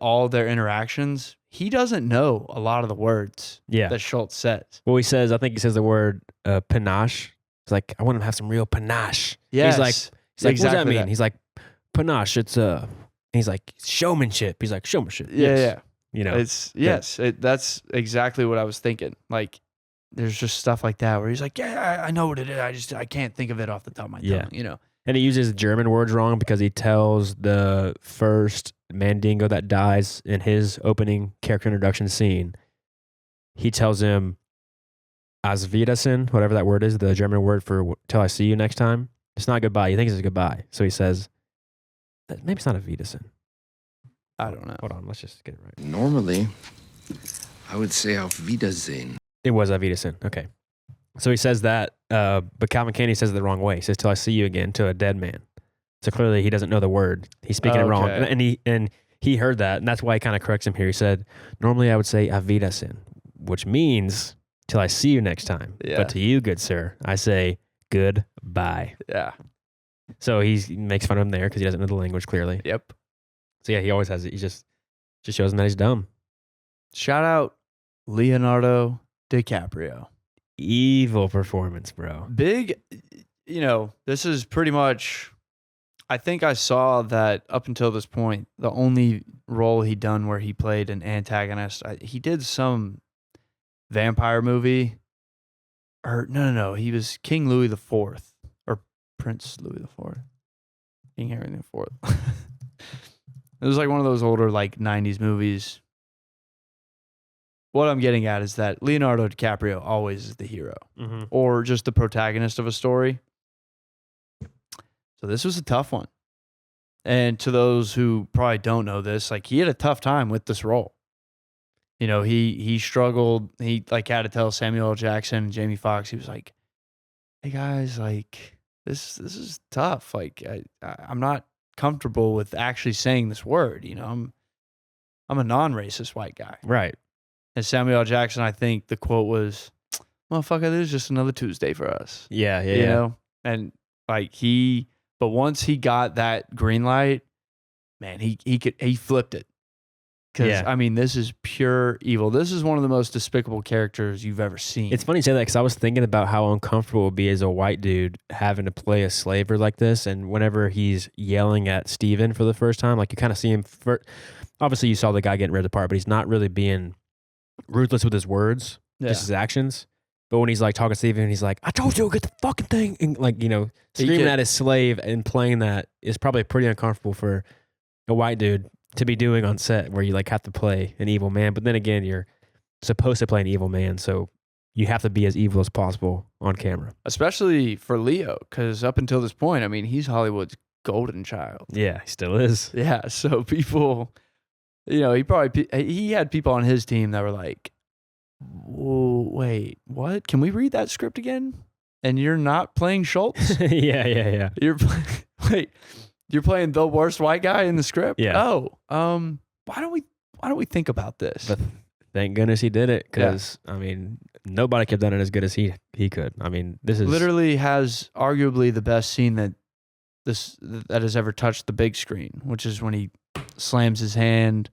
all their interactions, he doesn't know a lot of the words that Schultz says. Well, I think he says the word panache. It's like, I want him to have some real panache. Yes. He's like, what does that mean? He's like, panache. It's he's like, showmanship. He's like, showmanship. Yeah. Yes. That's exactly what I was thinking. Like, there's just stuff like that where he's like, I know what it is. I can't think of it off the top of my tongue, And he uses German words wrong because he tells the first Mandingo that dies in his opening character introduction scene, he tells him Auf Wiedersehen, whatever that word is, the German word for till I see you next time. It's not goodbye. He thinks it's goodbye. So he says, maybe it's not Auf Wiedersehen. I don't know. Hold on. Let's just get it right. Normally, I would say Auf Wiedersehen. It was Auf Wiedersehen. Okay. So he says that, but Calvin Candie says it the wrong way. He says, till I see you again, to a dead man. So clearly he doesn't know the word. He's speaking it wrong. And he heard that, and that's why he kind of corrects him here. He said, normally I would say Auf Wiedersehen, which means till I see you next time. Yeah. But to you, good sir, I say goodbye. Yeah. So he makes fun of him there because he doesn't know the language clearly. Yep. So yeah, he always has it. He just shows him that he's dumb. Shout out Leonardo DiCaprio. Evil performance, bro. Big, this is pretty much, I think I saw that up until this point, the only role he'd done where he played an antagonist, he did some vampire movie, or no, he was King Louis IV, or Prince Louis IV, King Henry IV. It was like one of those older, like, 90s movies. What I'm getting at is that Leonardo DiCaprio always is the hero, or just the protagonist of a story. So this was a tough one. And to those who probably don't know this, like, he had a tough time with this role. He struggled. He like had to tell Samuel L. Jackson and Jamie Foxx, he was like, "Hey guys, like this is tough. Like I'm not comfortable with actually saying this word. I'm a non-racist white guy." Right. And Samuel L. Jackson, I think the quote was, "Motherfucker, this is just another Tuesday for us." Yeah. You know? And like but once he got that green light, man, he flipped it. Because, I mean, this is pure evil. This is one of the most despicable characters you've ever seen. It's funny you say that because I was thinking about how uncomfortable it would be as a white dude having to play a slaver like this. And whenever he's yelling at Steven for the first time, like you kind of see him, obviously you saw the guy getting ripped apart, but he's not really being ruthless with his words, just his actions. But when he's like talking to Steven, he's like, "I told you to get the fucking thing." And like, screaming at his slave and playing that is probably pretty uncomfortable for a white dude to be doing on set, where you like have to play an evil man. But then again, you're supposed to play an evil man, so you have to be as evil as possible on camera. Especially for Leo, because up until this point, I mean, he's Hollywood's golden child. Yeah, he still is. Yeah, so people, he had people on his team that were like, "Whoa, wait, what? Can we read that script again? And you're not playing Schultz?" Yeah. You're playing the worst white guy in the script? Yeah. Oh, why don't we think about this? But thank goodness he did it, because I mean, nobody could have done it as good as he could. I mean, this is literally has arguably the best scene that has ever touched the big screen, which is when he slams his hand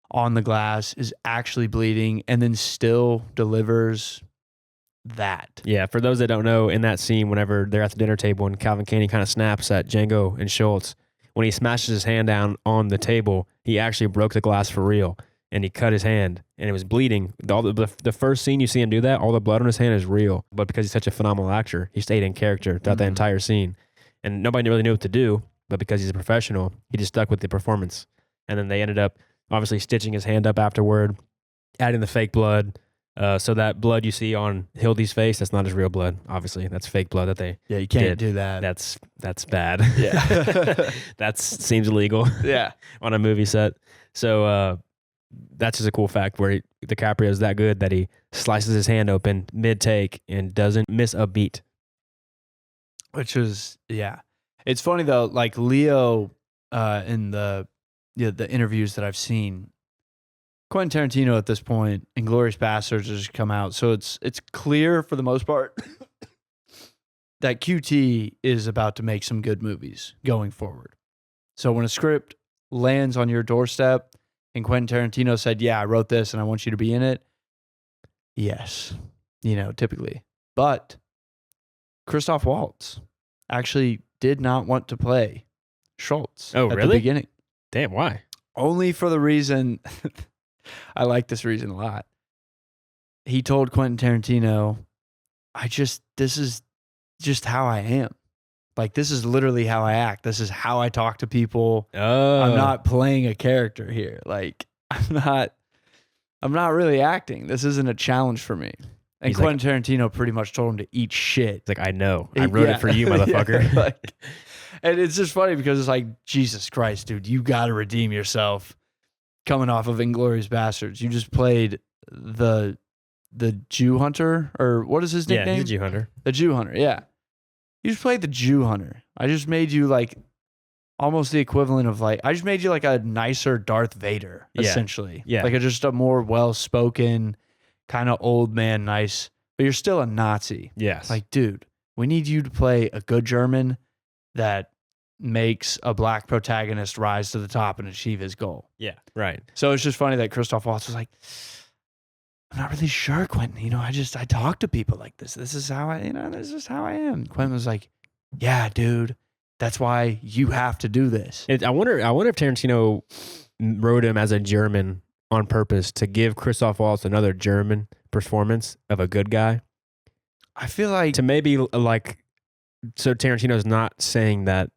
on the glass, is actually bleeding, and then still delivers that. Yeah, for those that don't know, in that scene, whenever they're at the dinner table and Calvin Candie kind of snaps at Django and Schultz, when he smashes his hand down on the table, he actually broke the glass for real, and he cut his hand, and it was bleeding. The first scene you see him do that, all the blood on his hand is real, but because he's such a phenomenal actor, he stayed in character throughout the entire scene, and nobody really knew what to do, but because he's a professional, he just stuck with the performance. And then they ended up obviously stitching his hand up afterward, adding the fake blood. So that blood you see on Hildy's face, that's not his real blood. Obviously, that's fake blood that they you can't do that. That's bad. Yeah. That seems illegal. Yeah. On a movie set. So that's just a cool fact where DiCaprio is that good that he slices his hand open mid-take and doesn't miss a beat. Which is, it's funny though, like Leo in the interviews that I've seen, Quentin Tarantino at this point, Inglourious Basterds has come out, so it's clear for the most part that QT is about to make some good movies going forward. So when a script lands on your doorstep and Quentin Tarantino said, "Yeah, I wrote this and I want you to be in it," yes, typically. But Christoph Waltz actually did not want to play Schultz at the beginning. Damn, why? Only for the reason... I like this reason a lot. He told Quentin Tarantino, this is just how I am. Like, this is literally how I act. This is how I talk to people. I'm not playing a character here. Like, I'm not really acting. This isn't a challenge for me. And Quentin Tarantino pretty much told him to eat shit. It's like, I know. I wrote it for you, motherfucker. And it's just funny because it's like, Jesus Christ, dude, you got to redeem yourself. Coming off of Inglourious Basterds, you just played the Jew hunter, or what is his nickname? Yeah, he's a Jew hunter. The Jew hunter, yeah. You just played the Jew hunter. I just made you like almost the equivalent of I just made you like a nicer Darth Vader, essentially. Yeah. Like just a more well-spoken, kind of old man nice, but you're still a Nazi. Yes. Like, dude, we need you to play a good German that makes a black protagonist rise to the top and achieve his goal. Yeah, right. So it's just funny that Christoph Waltz was like, I'm not really sure, Quentin. You know, I talk to people like this. This is how this is how I am. Quentin was like, yeah, dude, that's why you have to do this. I wonder if Tarantino wrote him as a German on purpose to give Christoph Waltz another German performance of a good guy. I feel like to maybe like, so Tarantino's not saying that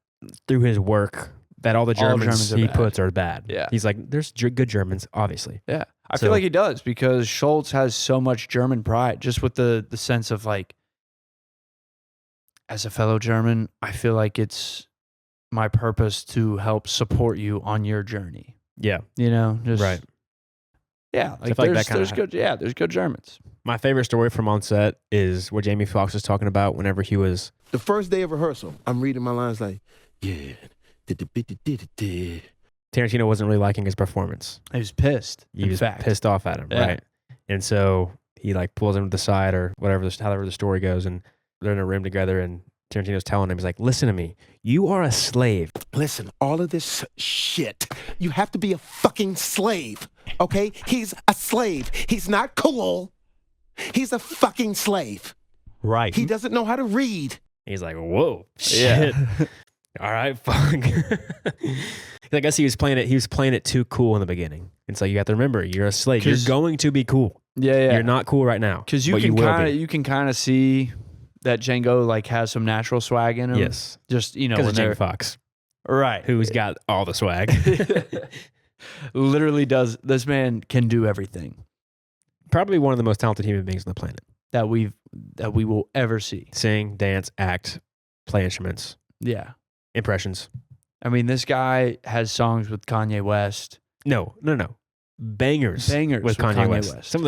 through his work that all the Germans he puts are bad. Yeah. He's like, there's good Germans, obviously. Yeah. I feel like he does because Schultz has so much German pride, just with the sense of like, as a fellow German, I feel like it's my purpose to help support you on your journey. Yeah. You know, just right. Yeah. Like, so there's good Germans. My favorite story from on set is what Jamie Foxx was talking about whenever he was. The first day of rehearsal, I'm reading my lines like, yeah. Tarantino wasn't really liking his performance. He was pissed. He was pissed off at him, right? And so he like pulls him to the side or whatever, however the story goes, and they're in a room together, and Tarantino's telling him, he's like, listen to me. You are a slave. Listen, all of this shit, you have to be a fucking slave, okay? He's a slave. He's not cool. He's a fucking slave. Right. He doesn't know how to read. He's like, whoa, shit. Yeah. All right, fuck. I guess he was playing it too cool in the beginning. It's like, you have to remember, you're a slave. You're going to be cool. Yeah. You're not cool right now. Because you can kind of see that Django like has some natural swag in him. Yes. Just, you know, because of Jamie Foxx. Right. Who's got all the swag. Literally does. This man can do everything. Probably one of the most talented human beings on the planet. That we will ever see. Sing, dance, act, play instruments. Yeah. Impressions. I mean, this guy has songs with Kanye West. No. Bangers with Kanye West. Some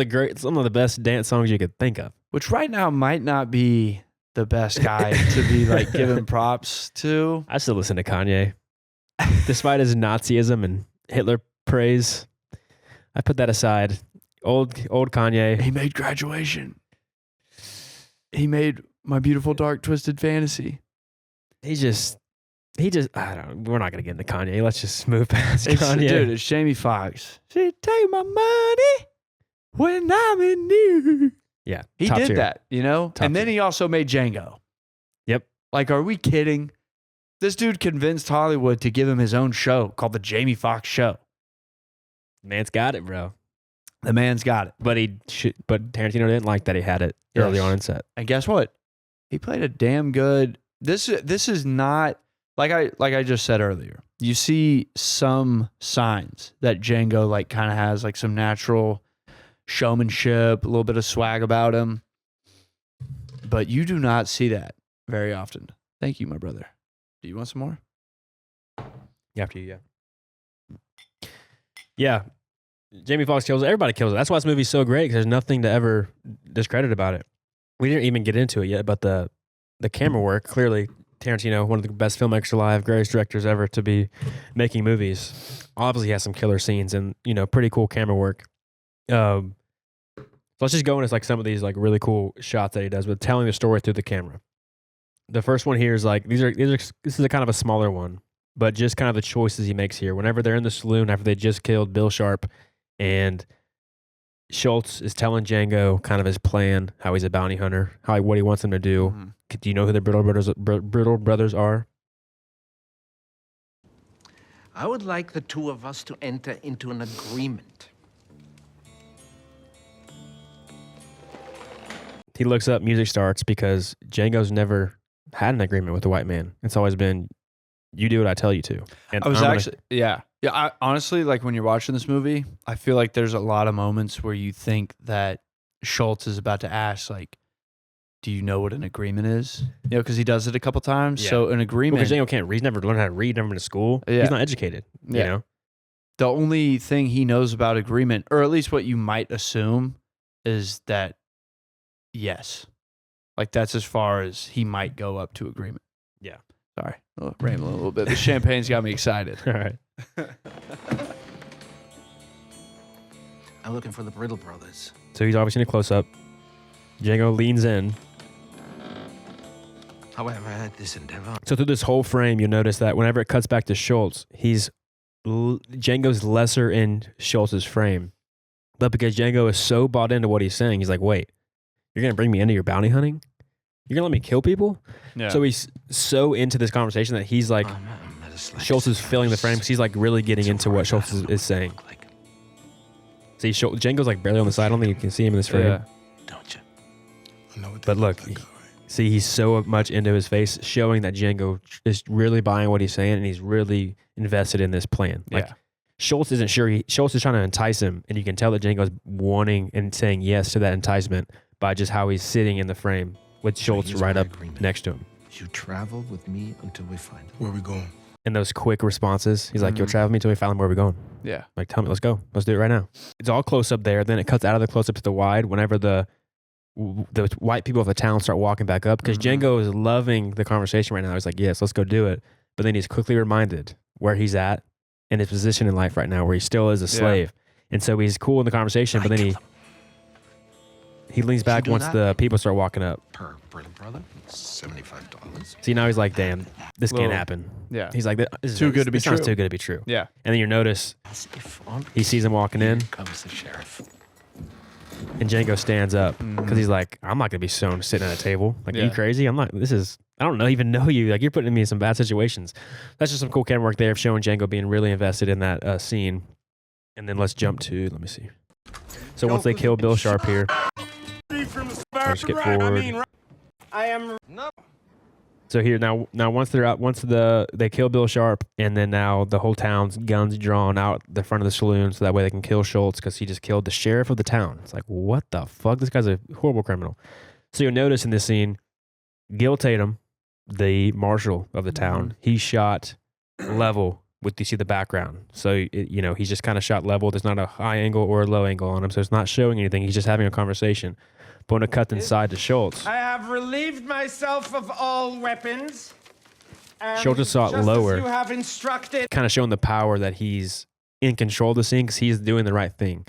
of the best dance songs you could think of. Which right now might not be the best guy to be like giving props to. I still listen to Kanye. Despite his Nazism and Hitler praise, I put that aside. Old Kanye. He made Graduation. He made My Beautiful Dark Twisted Fantasy. He just, I don't know. We're not going to get into Kanye. Let's just move past Kanye. Dude, it's Jamie Foxx. She take my money when I'm in need. Yeah. He did that, you know? And then he also made Django. Yep. Like, are we kidding? This dude convinced Hollywood to give him his own show called The Jamie Foxx Show. Man's got it, bro. The man's got it. But Tarantino didn't like that he had it early on in set. And guess what? He played a damn good. This is not like I just said earlier. You see some signs that Django like kind of has like some natural showmanship, a little bit of swag about him. But you do not see that very often. Thank you, my brother. Do you want some more? After you, yeah. Yeah. Jamie Foxx kills it. Everybody kills it. That's why this movie's so great, because there's nothing to ever discredit about it. We didn't even get into it yet, but the camera work, clearly Tarantino, one of the best filmmakers alive, greatest directors ever to be making movies. Obviously, he has some killer scenes and, you know, pretty cool camera work. So let's just go into like some of these like really cool shots that he does with telling the story through the camera. The first one here is like this is a kind of a smaller one, but just kind of the choices he makes here. Whenever they're in the saloon after they just killed Bill Sharp, and Schultz is telling Django kind of his plan, how he's a bounty hunter, what he wants him to do. Mm-hmm. Do you know who the Brittle Brothers are? I would like the two of us to enter into an agreement. He looks up, music starts, because Django's never had an agreement with the white man. It's always been, you do what I tell you to. And I honestly, like when you're watching this movie, I feel like there's a lot of moments where you think that Schultz is about to ask, like, do you know what an agreement is? You know, because he does it a couple times. Yeah. So an agreement. Because Django can't read. He's never learned how to read, never been to school. Yeah. He's not educated. Yeah. You know? The only thing he knows about agreement, or at least what you might assume, is that yes. Like that's as far as he might go up to agreement. Yeah. Sorry. Rambling a little bit. The champagne's got me excited. All right. I'm looking for the Brittle brothers. So he's obviously in a close-up. Django leans in. However, at this endeavor... So through this whole frame, you'll notice that whenever it cuts back to Schultz, Django's lesser in Schultz's frame. But because Django is so bought into what he's saying, he's like, wait, you're going to bring me into your bounty hunting? You're going to let me kill people? Yeah. So he's so into this conversation that he's like, Schultz is filling the frame because he's like really getting into what Schultz is saying. See, Django's like barely on the side. I don't think you can see him in this frame. Yeah. Don't you? But look, see, he's so much into his face, showing that Django is really buying what he's saying and he's really invested in this plan. Like, Schultz isn't sure. Schultz is trying to entice him, and you can tell that Django's wanting and saying yes to that enticement by just how he's sitting in the frame with Schultz right up next to him. You travel with me until we find him. Where are we going? And those quick responses, he's like, you'll travel with me until we find him. Where are we going? Yeah. Like, tell me, let's go. Let's do it right now. It's all close up there. Then it cuts out of the close up to the wide whenever the white people of the town start walking back up, because Django is loving the conversation right now. He's like, yes, let's go do it. But then he's quickly reminded where he's at and his position in life right now, where he still is a slave. And so he's cool in the conversation, but then he leans back once the people start walking up. Per Brittle brother, $75. See, now he's like, damn, this can't happen. Yeah. He's like, this too good to be true. Sounds too good to be true. Yeah. And then you notice he sees him walking in. Comes the sheriff. And Django stands up because he's like, I'm not going to be shown sitting at a table. Like, are you crazy? I don't even know you. Like, you're putting me in some bad situations. That's just some cool camera work there of showing Django being really invested in that scene. And then let's jump to, let me see. So once they kill Bill Sharp here, I'll skip forward. So here now once they're out, they kill Bill Sharp, and then now the whole town's guns drawn out the front of the saloon so that way they can kill Schultz because he just killed the sheriff of the town. It's like, what the fuck? This guy's a horrible criminal. So you'll notice in this scene, Gil Tatum, the marshal of the town, he shot level with, you see the background. So he's just kind of shot level. There's not a high angle or a low angle on him, so it's not showing anything. He's just having a conversation. But when it cuts inside to Schultz, I have relieved myself of all weapons. Schultz saw it lower, you have instructed. kind of showing the power that he's in control of the scene because he's doing the right thing.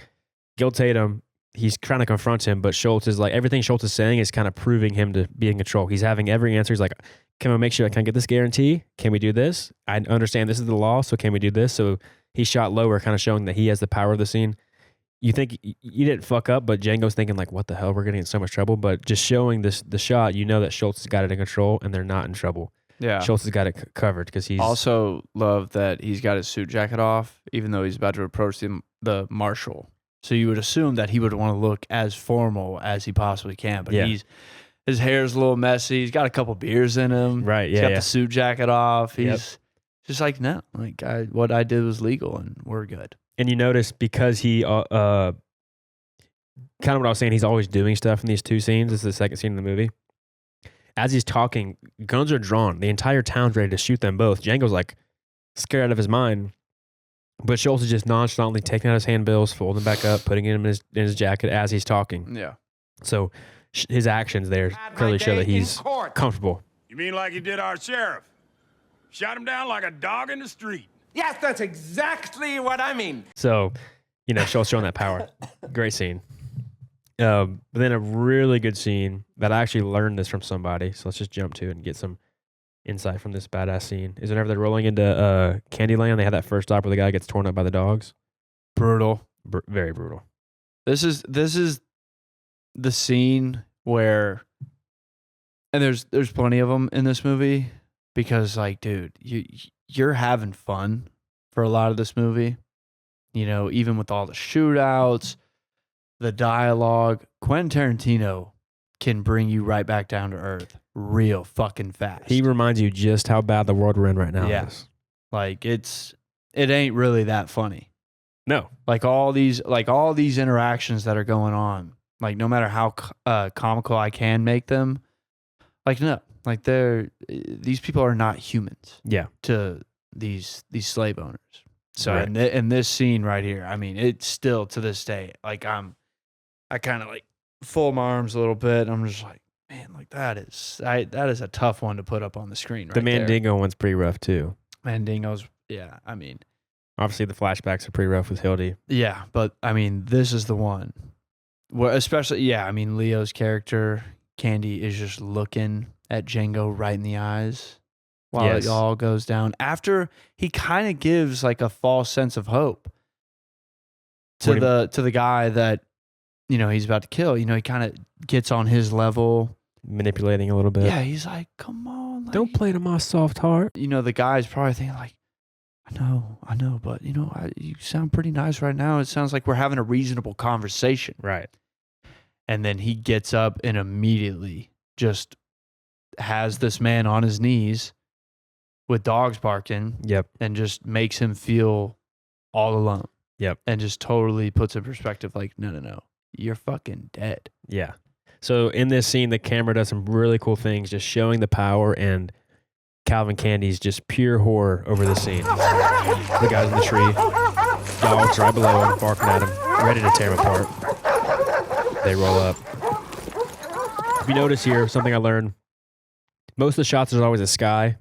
Gil Tatum, he's trying to confront him, but Schultz is like, everything Schultz is saying is kind of proving him to be in control. He's having every answer. He's like, can we make sure I can get this guarantee? Can we do this? I understand this is the law, so can we do this? So he shot lower, kind of showing that he has the power of the scene. You think you didn't fuck up, but Django's thinking like, what the hell? We're getting in so much trouble. But just showing the shot, you know that Schultz has got it in control and they're not in trouble. Yeah. Schultz has got it covered because he's... Also love that he's got his suit jacket off, even though he's about to approach the marshal. So you would assume that he would want to look as formal as he possibly can. But his hair's a little messy. He's got a couple beers in him. Right, He's got the suit jacket off. He's just like, no, like what I did was legal and we're good. And you notice because he, kind of what I was saying, he's always doing stuff in these two scenes. This is the second scene in the movie. As he's talking, guns are drawn. The entire town's ready to shoot them both. Django's like scared out of his mind. But Schultz is just nonchalantly taking out his handbills, folding them back up, putting them in his jacket as he's talking. Yeah. So his actions there clearly show that he's comfortable. You mean like you did our sheriff? Shot him down like a dog in the street. Yes, that's exactly what I mean. So, Schultz showing that power. Great scene. But then a really good scene that I actually learned this from somebody. So let's just jump to it and get some insight from this badass scene. Is whenever they're rolling into Candyland, they have that first stop where the guy gets torn up by the dogs. Brutal. Very brutal. This is the scene where, and there's plenty of them in this movie because, like, dude, you're having fun for a lot of this movie. Even with all the shootouts, the dialogue, Quentin Tarantino can bring you right back down to earth real fucking fast. He reminds you just how bad the world we're in right now is. Like it ain't really that funny. No. Like all these interactions that are going on, like no matter how comical I can make them, like no. Like these people are not humans. Yeah. To these slave owners. So right. in this scene right here, I mean, it's still to this day, like I kind of like fold my arms a little bit. I'm just like, man, like that is a tough one to put up on the screen. Right the Mandingo one's pretty rough too. Mandingo's, yeah. I mean, Obviously, the flashbacks are pretty rough with Hildy. Yeah, but I mean, this is the one. Well, especially, I mean, Leo's character, Candie, is just looking at Django right in the eyes while it all goes down. After he kind of gives like a false sense of hope to the guy that, you know, he's about to kill. You know, he kind of gets on his level. Manipulating a little bit. Yeah, he's like, come on. Like, don't play to my soft heart. You know, the guy's probably thinking like, I know, but you know, you sound pretty nice right now. It sounds like we're having a reasonable conversation. Right. And then he gets up and immediately just has this man on his knees with dogs barking. Yep. And just makes him feel all alone. Yep. And just totally puts in perspective like, no, you're fucking dead. Yeah. So in this scene, the camera does some really cool things, just showing the power, and Calvin Candie's just pure horror over the scene. The guy's in the tree, dogs right below him, barking at him, ready to tear him apart. They roll up. If you notice here, something I learned, most of the shots, there's always a sky.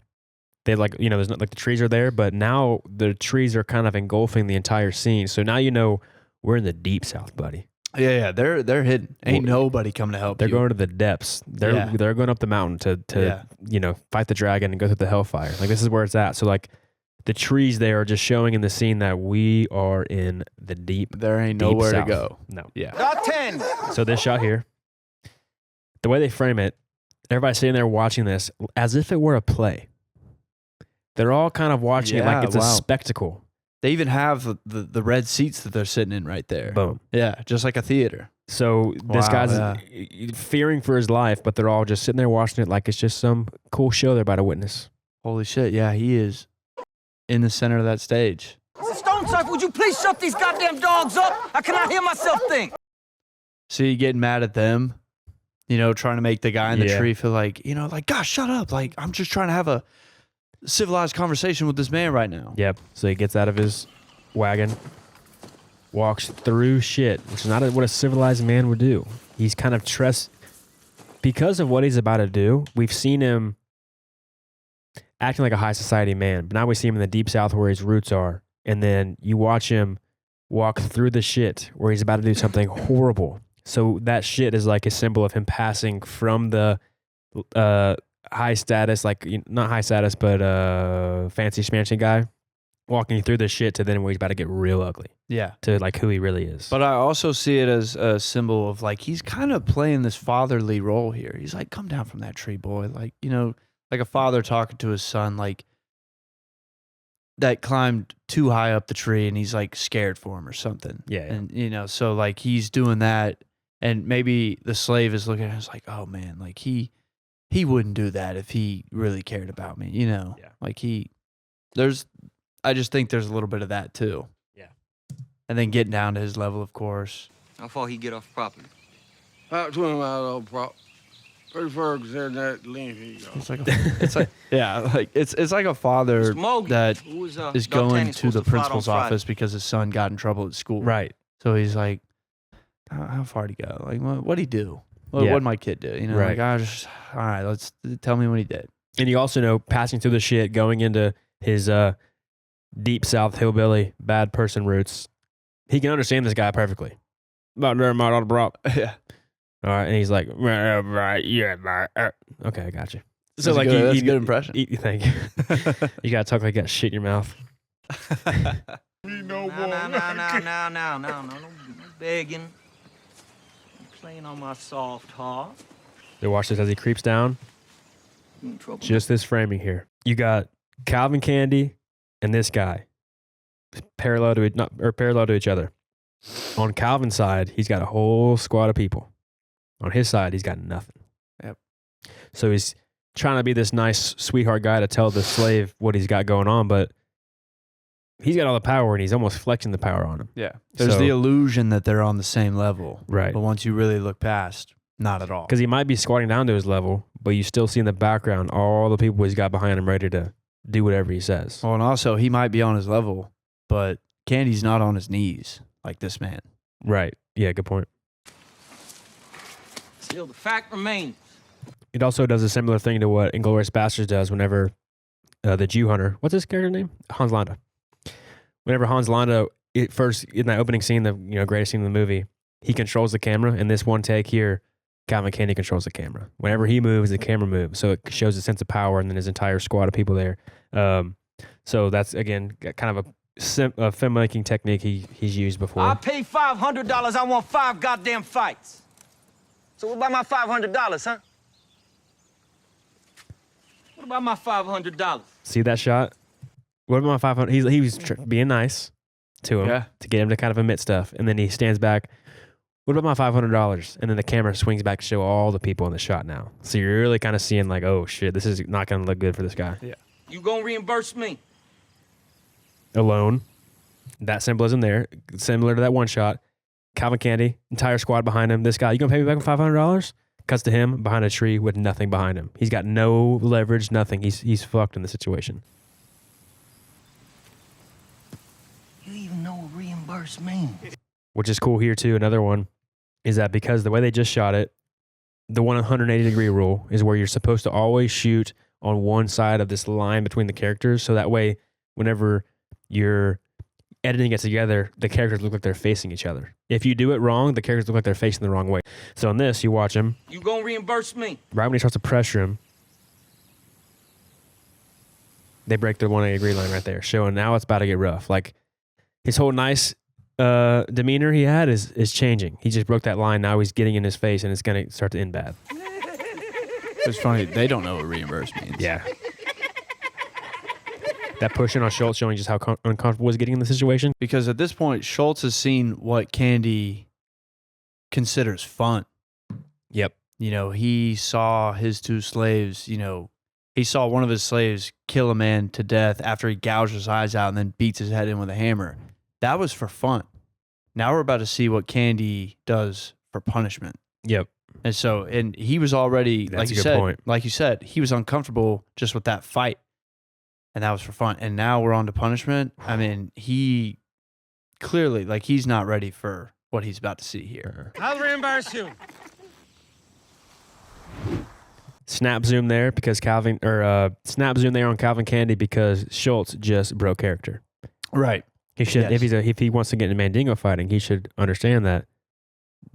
They like, you know, there's not like the trees are there, but now the trees are kind of engulfing the entire scene. So now you know we're in the deep south, buddy. Yeah, they're hidden. Ain't nobody coming to help. They're going to the depths. They're going up the mountain to you know, fight the dragon and go through the hellfire. Like, this is where it's at. So like the trees there are just showing in the scene that we are in the deep. There ain't deep nowhere south. to go. No. Yeah. Got 10. So this shot here, the way they frame it, everybody's sitting there watching this as if it were a play. They're all kind of watching it like it's a spectacle. They even have the red seats that they're sitting in right there. Boom. Yeah, just like a theater. So this guy's fearing for his life, but they're all just sitting there watching it like it's just some cool show they're about to witness. Holy shit, yeah, he is in the center of that stage. Stone Type, would you please shut these goddamn dogs up? I cannot hear myself think. So you getting mad at them, you know, trying to make the guy in the tree feel like, you know, like, gosh, shut up. Like, I'm just trying to have a civilized conversation with this man right now. Yep. So he gets out of his wagon, walks through shit, which is not what a civilized man would do. He's kind of because of what he's about to do. We've seen him acting like a high society man, but now we see him in the deep south where his roots are. And then you watch him walk through the shit where he's about to do something horrible. So that shit is like a symbol of him passing from the high status, like not high status, but fancy schmancy guy, walking through the shit to then where he's about to get real ugly. Yeah. To like who he really is. But I also see it as a symbol of like, he's kind of playing this fatherly role here. He's like, come down from that tree, boy. Like, you know, like a father talking to his son, like that climbed too high up the tree and he's like scared for him or something. Yeah. And, you know, so like he's doing that. And maybe the slave is looking at him like, oh man, like he wouldn't do that if he really cared about me, you know? Yeah. Like I just think there's a little bit of that too. Yeah. And then getting down to his level, of course. How far he get off property? About 20 miles off prop. Pretty far considering that length he go. It's like a father that Who is going to the principal's office because his son got in trouble at school. Right. So he's like, how far did he go? Like, what'd he do? What'd my kid do? You know, right. Like, all right, tell me what he did. And you also know, passing through the shit, going into his deep south hillbilly bad person roots, he can understand this guy perfectly. About there, my daughter brought. Yeah. All right, and he's like, right, yeah, okay, I got you. So that's like, that's a good impression. Thank you. You gotta talk like you got shit in your mouth. No, begging. I'm playing on my soft heart. They watch this as he creeps down. Just this framing here. You got Calvin Candie and this guy parallel to each other. On Calvin's side, he's got a whole squad of people. On his side, he's got nothing. Yep. So he's trying to be this nice sweetheart guy to tell the slave what he's got going on, but he's got all the power and he's almost flexing the power on him. Yeah. There's the illusion that they're on the same level. Right. But once you really look past, not at all. Because he might be squatting down to his level, but you still see in the background all the people he's got behind him ready to do whatever he says. Well, and also he might be on his level, but Candie's not on his knees like this man. Right. Yeah, good point. Still, the fact remains. It also does a similar thing to what Inglourious Basterds does whenever the Jew hunter, what's his character name? Hans Landa. whenever Hans Landa first in that opening scene, the greatest scene in the movie, he controls the camera. In this one take here, Calvin Candie controls the camera. Whenever he moves, the camera moves. So it shows a sense of power, and then his entire squad of people there. So that's, again, kind of a filmmaking technique he's used before. I paid $500. I want 5 goddamn fights. So what about my $500, huh? What about my $500? See that shot? What about my 500? He was being nice to him to get him to kind of admit stuff, and then he stands back. What about my $500? And then the camera swings back to show all the people in the shot now. So you're really kind of seeing like, oh shit, this is not going to look good for this guy. Yeah. You gonna reimburse me? Alone. That symbolism there, similar to that one shot. Calvin Candie, entire squad behind him. This guy, you gonna pay me back $500? Cuts to him behind a tree with nothing behind him. He's got no leverage, nothing. He's fucked in the situation. You even know what reimburse means? Which is cool here too. Another one is that because the way they just shot it, the 180-degree rule is where you're supposed to always shoot on one side of this line between the characters. So that way, whenever you're editing it together, the characters look like they're facing each other. If you do it wrong, the characters look like they're facing the wrong way. So in this, you watch him. You gonna reimburse me? Right when he starts to pressure him, they break the 180-degree line right there, showing now it's about to get rough. Like his whole nice demeanor he had is changing. He just broke that line. Now he's getting in his face, and it's gonna start to end bad. It's funny. They don't know what reimburse means. Yeah. That pushing on Schultz showing just how uncomfortable he's getting in the situation. Because at this point, Schultz has seen what Candie considers fun. Yep. He saw his 2 slaves, he saw one of his slaves kill a man to death after he gouged his eyes out and then beats his head in with a hammer. That was for fun. Now we're about to see what Candie does for punishment. Yep. And he was already, like you said, he was uncomfortable just with that fight. And that was for fun. And now we're on to punishment. I mean, he clearly, he's not ready for what he's about to see here. I'll reimburse you. Snap zoom there because snap zoom there on Calvin Candie because Schultz just broke character. Right. He should, if he wants to get into Mandingo fighting, he should understand that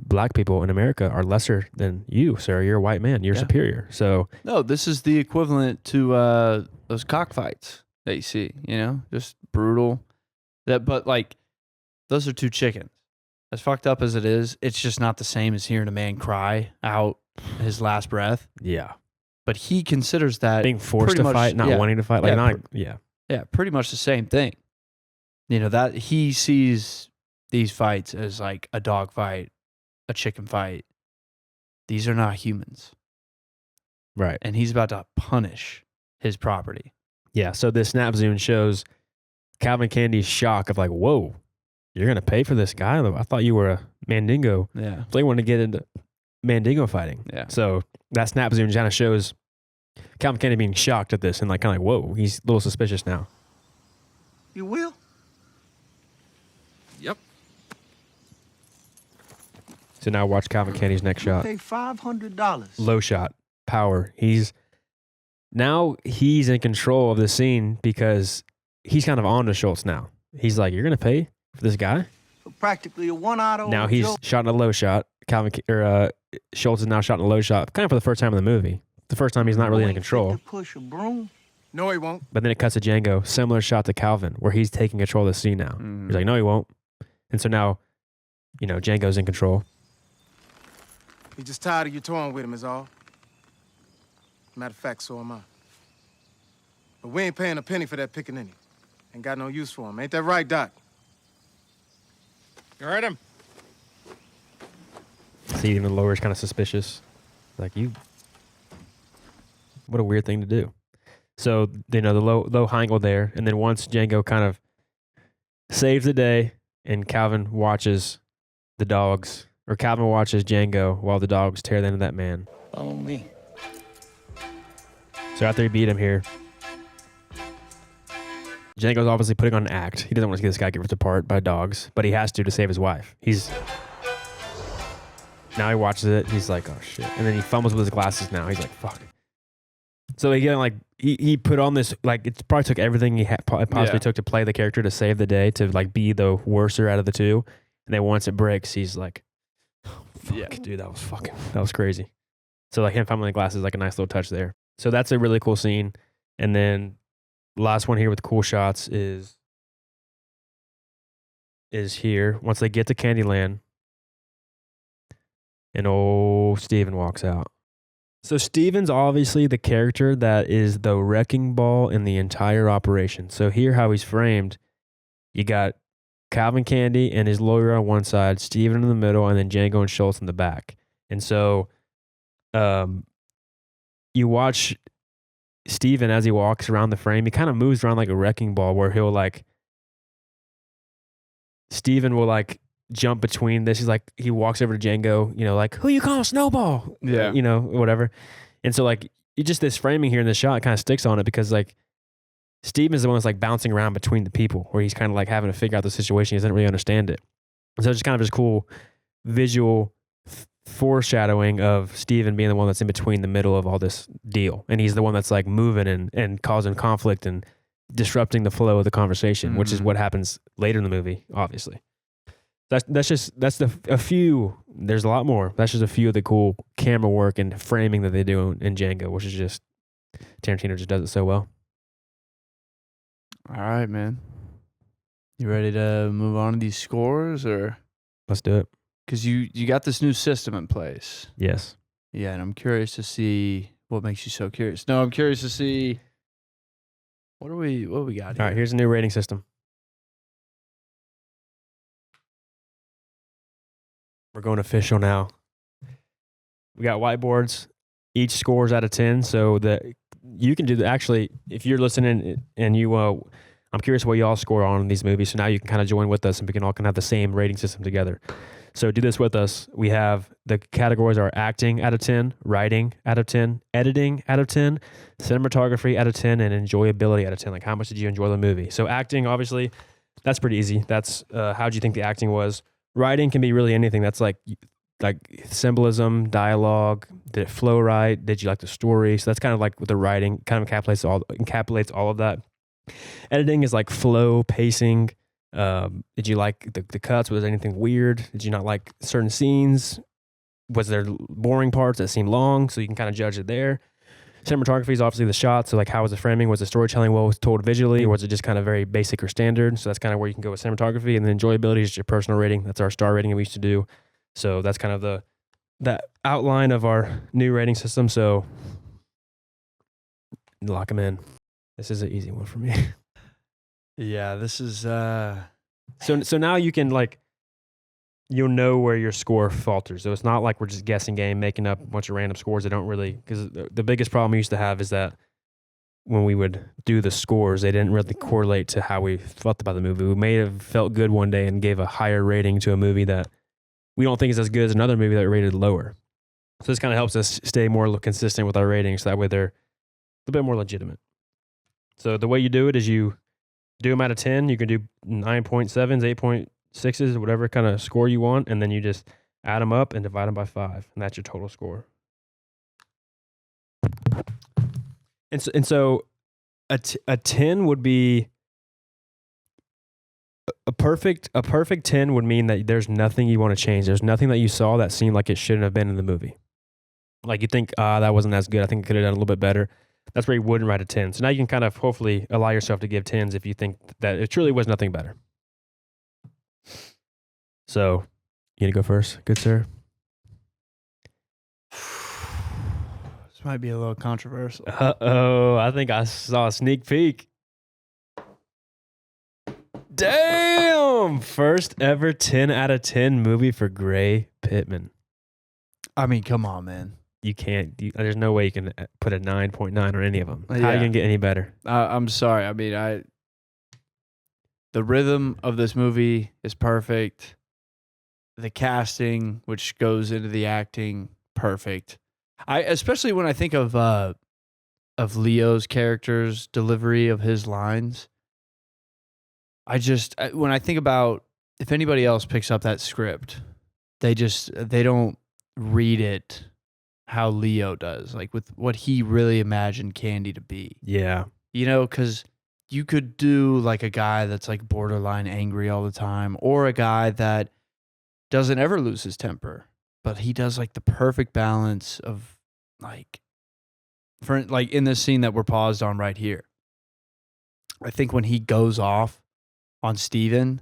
black people in America are lesser than you, sir. You're a white man. You're superior. So no, this is the equivalent to those cockfights that you see. Just brutal. But those are 2 chickens. As fucked up as it is, it's just not the same as hearing a man cry out his last breath. Yeah. But he considers that being forced to fight, not wanting to fight. Yeah, pretty much the same thing. That he sees these fights as like a dog fight, a chicken fight. These are not humans. Right. And he's about to punish his property. Yeah. So this snap zoom shows Calvin Candie's shock of like, whoa, you're going to pay for this guy? I thought you were a Mandingo. Yeah. So they want to get into Mandingo fighting. Yeah. So that snap zoom kind of shows Calvin Candie being shocked at this and kind of like, whoa, he's a little suspicious now. You will? Yep. So now watch Calvin Candie's next shot. Pay $500. Low shot. Power. He's in control of the scene because he's kind of on to Schultz now. He's like, you're going to pay for this guy? For practically a 1-auto. Now he's shot in a low shot. Schultz is now shot in a low shot, kind of for the first time in the movie. The first time he's not really in control. Push a broom. No, he won't. But then it cuts to Django. Similar shot to Calvin, where he's taking control of the scene now. He's like, no, he won't. And so now, Django's in control. He's just tired of you toying with him is all. Matter of fact, so am I. But we ain't paying a penny for that pickaninny. Ain't got no use for him. Ain't that right, Doc? You heard him? See, even the lawyer's kind of suspicious. Like, what a weird thing to do. So, the low high angle there. And then once Django kind of saves the day and Calvin watches the dogs, or Calvin watches Django while the dogs tear the end of that man. Follow me. So after he beat him here, Django's obviously putting on an act. He doesn't want to see this guy get ripped apart by dogs, but he has to save his wife. Now he watches it. He's like, oh, shit. And then he fumbles with his glasses now. He's like, fuck. So again, like he put on this, like it probably took everything he possibly took to play the character to save the day, to like be the worser out of the two. And then once it breaks, he's like, oh, fuck, dude, that was crazy. So like him fumbling the glass is like a nice little touch there. So that's a really cool scene. And then last one here with the cool shots is here. Once they get to Candyland, and old Steven walks out. So Steven's obviously the character that is the wrecking ball in the entire operation. So here how he's framed, you got Calvin Candie and his lawyer on one side, Steven in the middle, and then Django and Schultz in the back. And so you watch Steven as he walks around the frame, he kind of moves around like a wrecking ball where he'll like, Steven will like jump between this. He's like, he walks over to Django, you know, like, who you call Snowball? Yeah. You know, whatever. And so like, you just, this framing here in the shot kind of sticks on it because like, Steven's the one that's like bouncing around between the people where he's kind of like having to figure out the situation. He doesn't really understand it. And so it's just kind of this cool visual foreshadowing of Steven being the one that's in between the middle of all this deal. And he's the one that's like moving and causing conflict and disrupting the flow of the conversation, which is what happens later in the movie, obviously. That's a few. There's a lot more. That's just a few of the cool camera work and framing that they do in Django, which is just Tarantino just does it so well. All right, man. You ready to move on to these scores, or let's do it? Because you got this new system in place. Yes. Yeah, and I'm curious to see what makes you so curious. No, I'm curious to see what we got here. All right, here's a new rating system. We're going official now. We got whiteboards. Each scores out of 10. So that you can do that. Actually, if you're listening and you, I'm curious what you all score on these movies. So now you can kind of join with us and we can all kind of have the same rating system together. So do this with us. We have the categories are acting out of 10, writing out of 10, editing out of 10, cinematography out of 10, and enjoyability out of 10. Like how much did you enjoy the movie? So acting, obviously, that's pretty easy. That's how do you think the acting was? Writing can be really anything. That's like symbolism, dialogue. Did it flow right? Did you like the story? So that's kind of like with the writing, kind of encapsulates all of that. Editing is like flow, pacing. Did you like the cuts? Was there anything weird? Did you not like certain scenes? Was there boring parts that seemed long? So you can kind of judge it there. Cinematography is obviously the shots. So like how was the framing? Was the storytelling well told visually? Or was it just kind of very basic or standard? So that's kind of where you can go with cinematography. And then enjoyability is your personal rating. That's our star rating that we used to do. So that's kind of that outline of our new rating system. So lock them in. This is an easy one for me. Yeah, this is So now you can like, you'll know where your score falters. So it's not like we're just guessing game, making up a bunch of random scores that don't really, because the biggest problem we used to have is that when we would do the scores, they didn't really correlate to how we felt about the movie. We may have felt good one day and gave a higher rating to a movie that we don't think is as good as another movie that we rated lower. So this kind of helps us stay more consistent with our ratings. So that way they're a little bit more legitimate. So the way you do it is you do them out of 10. You can do 9.7s, 8.6s, whatever kind of score you want. And then you just add them up and divide them by 5. And that's your total score. And so a 10 would be a perfect 10 would mean that there's nothing you want to change. There's nothing that you saw that seemed like it shouldn't have been in the movie. Like you think, that wasn't as good. I think it could have done a little bit better. That's where you wouldn't write a 10. So now you can kind of hopefully allow yourself to give 10s if you think that it truly was nothing better. So you gonna go first, good sir? This might be a little controversial. Uh-oh, I think I saw a sneak peek. Damn! First ever 10 out of 10 movie for Gray Pittman. I mean, come on, man. You can't, there's no way you can put a 9.9 on any of them. How are you going to get any better? I'm sorry. I mean, the rhythm of this movie is perfect. The casting, which goes into the acting, perfect. Especially when I think of Leo's character's delivery of his lines. When I think about if anybody else picks up that script, they don't read it how Leo does, like with what he really imagined Candie to be. Yeah. You know, because you could do like a guy that's like borderline angry all the time, or a guy that doesn't ever lose his temper, but he does like the perfect balance of like, for like in this scene that we're paused on right here. I think when he goes off on Steven,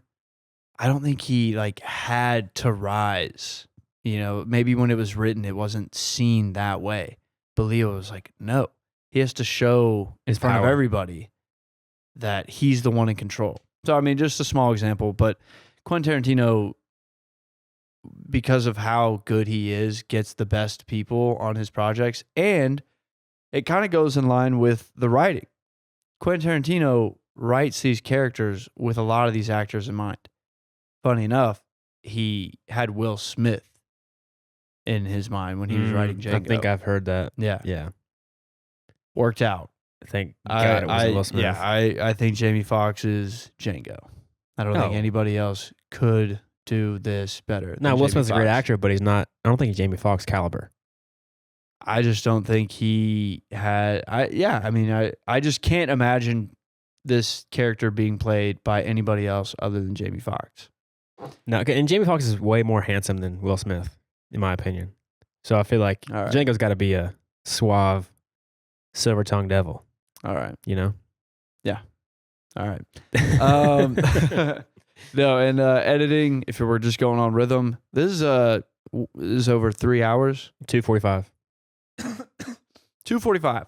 I don't think he like had to rise. You know, maybe when it was written, it wasn't seen that way. But Leo was like, no, he has to show in front of everybody that he's the one in control. So, I mean, just a small example, but Quentin Tarantino, because of how good he is, gets the best people on his projects. And it kind of goes in line with the writing. Quentin Tarantino writes these characters with a lot of these actors in mind. Funny enough, he had Will Smith in his mind when he was writing Django. I think I've heard that. Yeah. Yeah. Worked out. Thank God it was Will Smith. Yeah, I think Jamie Foxx is Django. I don't think anybody else could do this better. No, Will Smith's a great actor, but he's not. I don't think he's Jamie Foxx caliber. I just don't think he had. I just can't imagine this character being played by anybody else other than Jamie Foxx. No, and Jamie Foxx is way more handsome than Will Smith, in my opinion. So I feel like Django's got to be a suave, silver-tongued devil. All right. You know? Yeah. All right. No, and editing, if we're just going on rhythm, this is over 3 hours. 2:45. 2:45.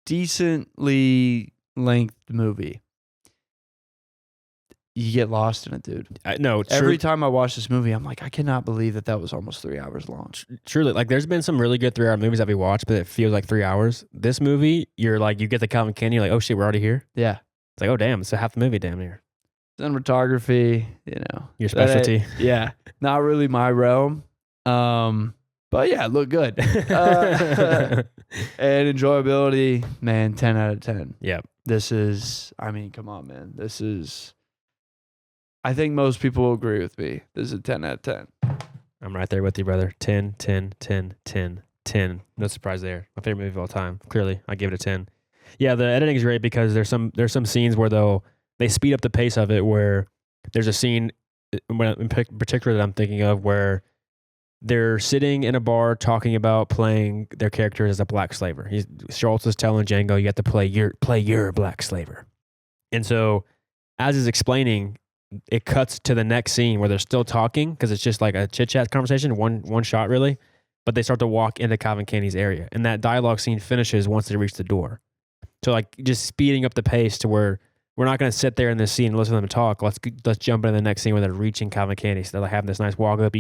Decently length movie. You get lost in it, dude. No, every time I watch this movie, I'm like, I cannot believe that was almost 3 hours long. Truly, like there's been some really good 3 hour movies that we watched, but it feels like 3 hours. This movie, you're like, you get the Calvin Candie, you're like, oh shit, we're already here. Yeah. It's like, oh damn, it's a half the movie damn near. Cinematography, you know. Your specialty. Yeah. Not really my realm. But yeah, look good. And enjoyability, man, 10 out of 10. Yeah. This is, I mean, come on, man. This is, I think most people will agree with me. This is a 10 out of 10. I'm right there with you, brother. 10, 10, 10, 10, 10. No surprise there. My favorite movie of all time. Clearly, I give it a 10. Yeah, the editing is great because there's some scenes where they speed up the pace of it, where there's a scene in particular that I'm thinking of where they're sitting in a bar talking about playing their character as a black slaver. Schultz is telling Django, you have to play your black slaver. And so as he's explaining, it cuts to the next scene where they're still talking because it's just like a chit-chat conversation, one shot really, but they start to walk into Calvin Candie's area. And that dialogue scene finishes once they reach the door. So like just speeding up the pace to where we're not going to sit there in this scene and listen to them talk. Let's jump into the next scene where they're reaching Calvin Candie. So they're having this nice walk up.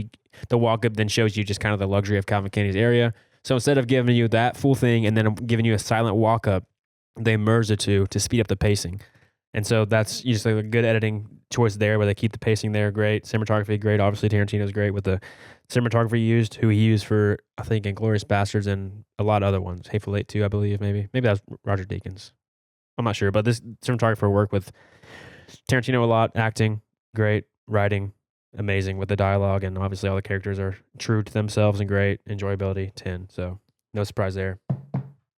The walk up then shows you just kind of the luxury of Calvin Candie's area. So instead of giving you that full thing and then giving you a silent walk up, they merge the two to speed up the pacing. And so that's just like a good editing choice there where they keep the pacing there. Great. Cinematography, great. Obviously, Tarantino's great with the cinematography who he used for, I think, Inglourious Bastards and a lot of other ones. Hateful Eight too, I believe, maybe. Maybe that was Roger Deakins. I'm not sure, but this cinematographer worked with Tarantino a lot. Acting, great. Writing, amazing with the dialogue. And obviously all the characters are true to themselves and great. Enjoyability, 10. So no surprise there.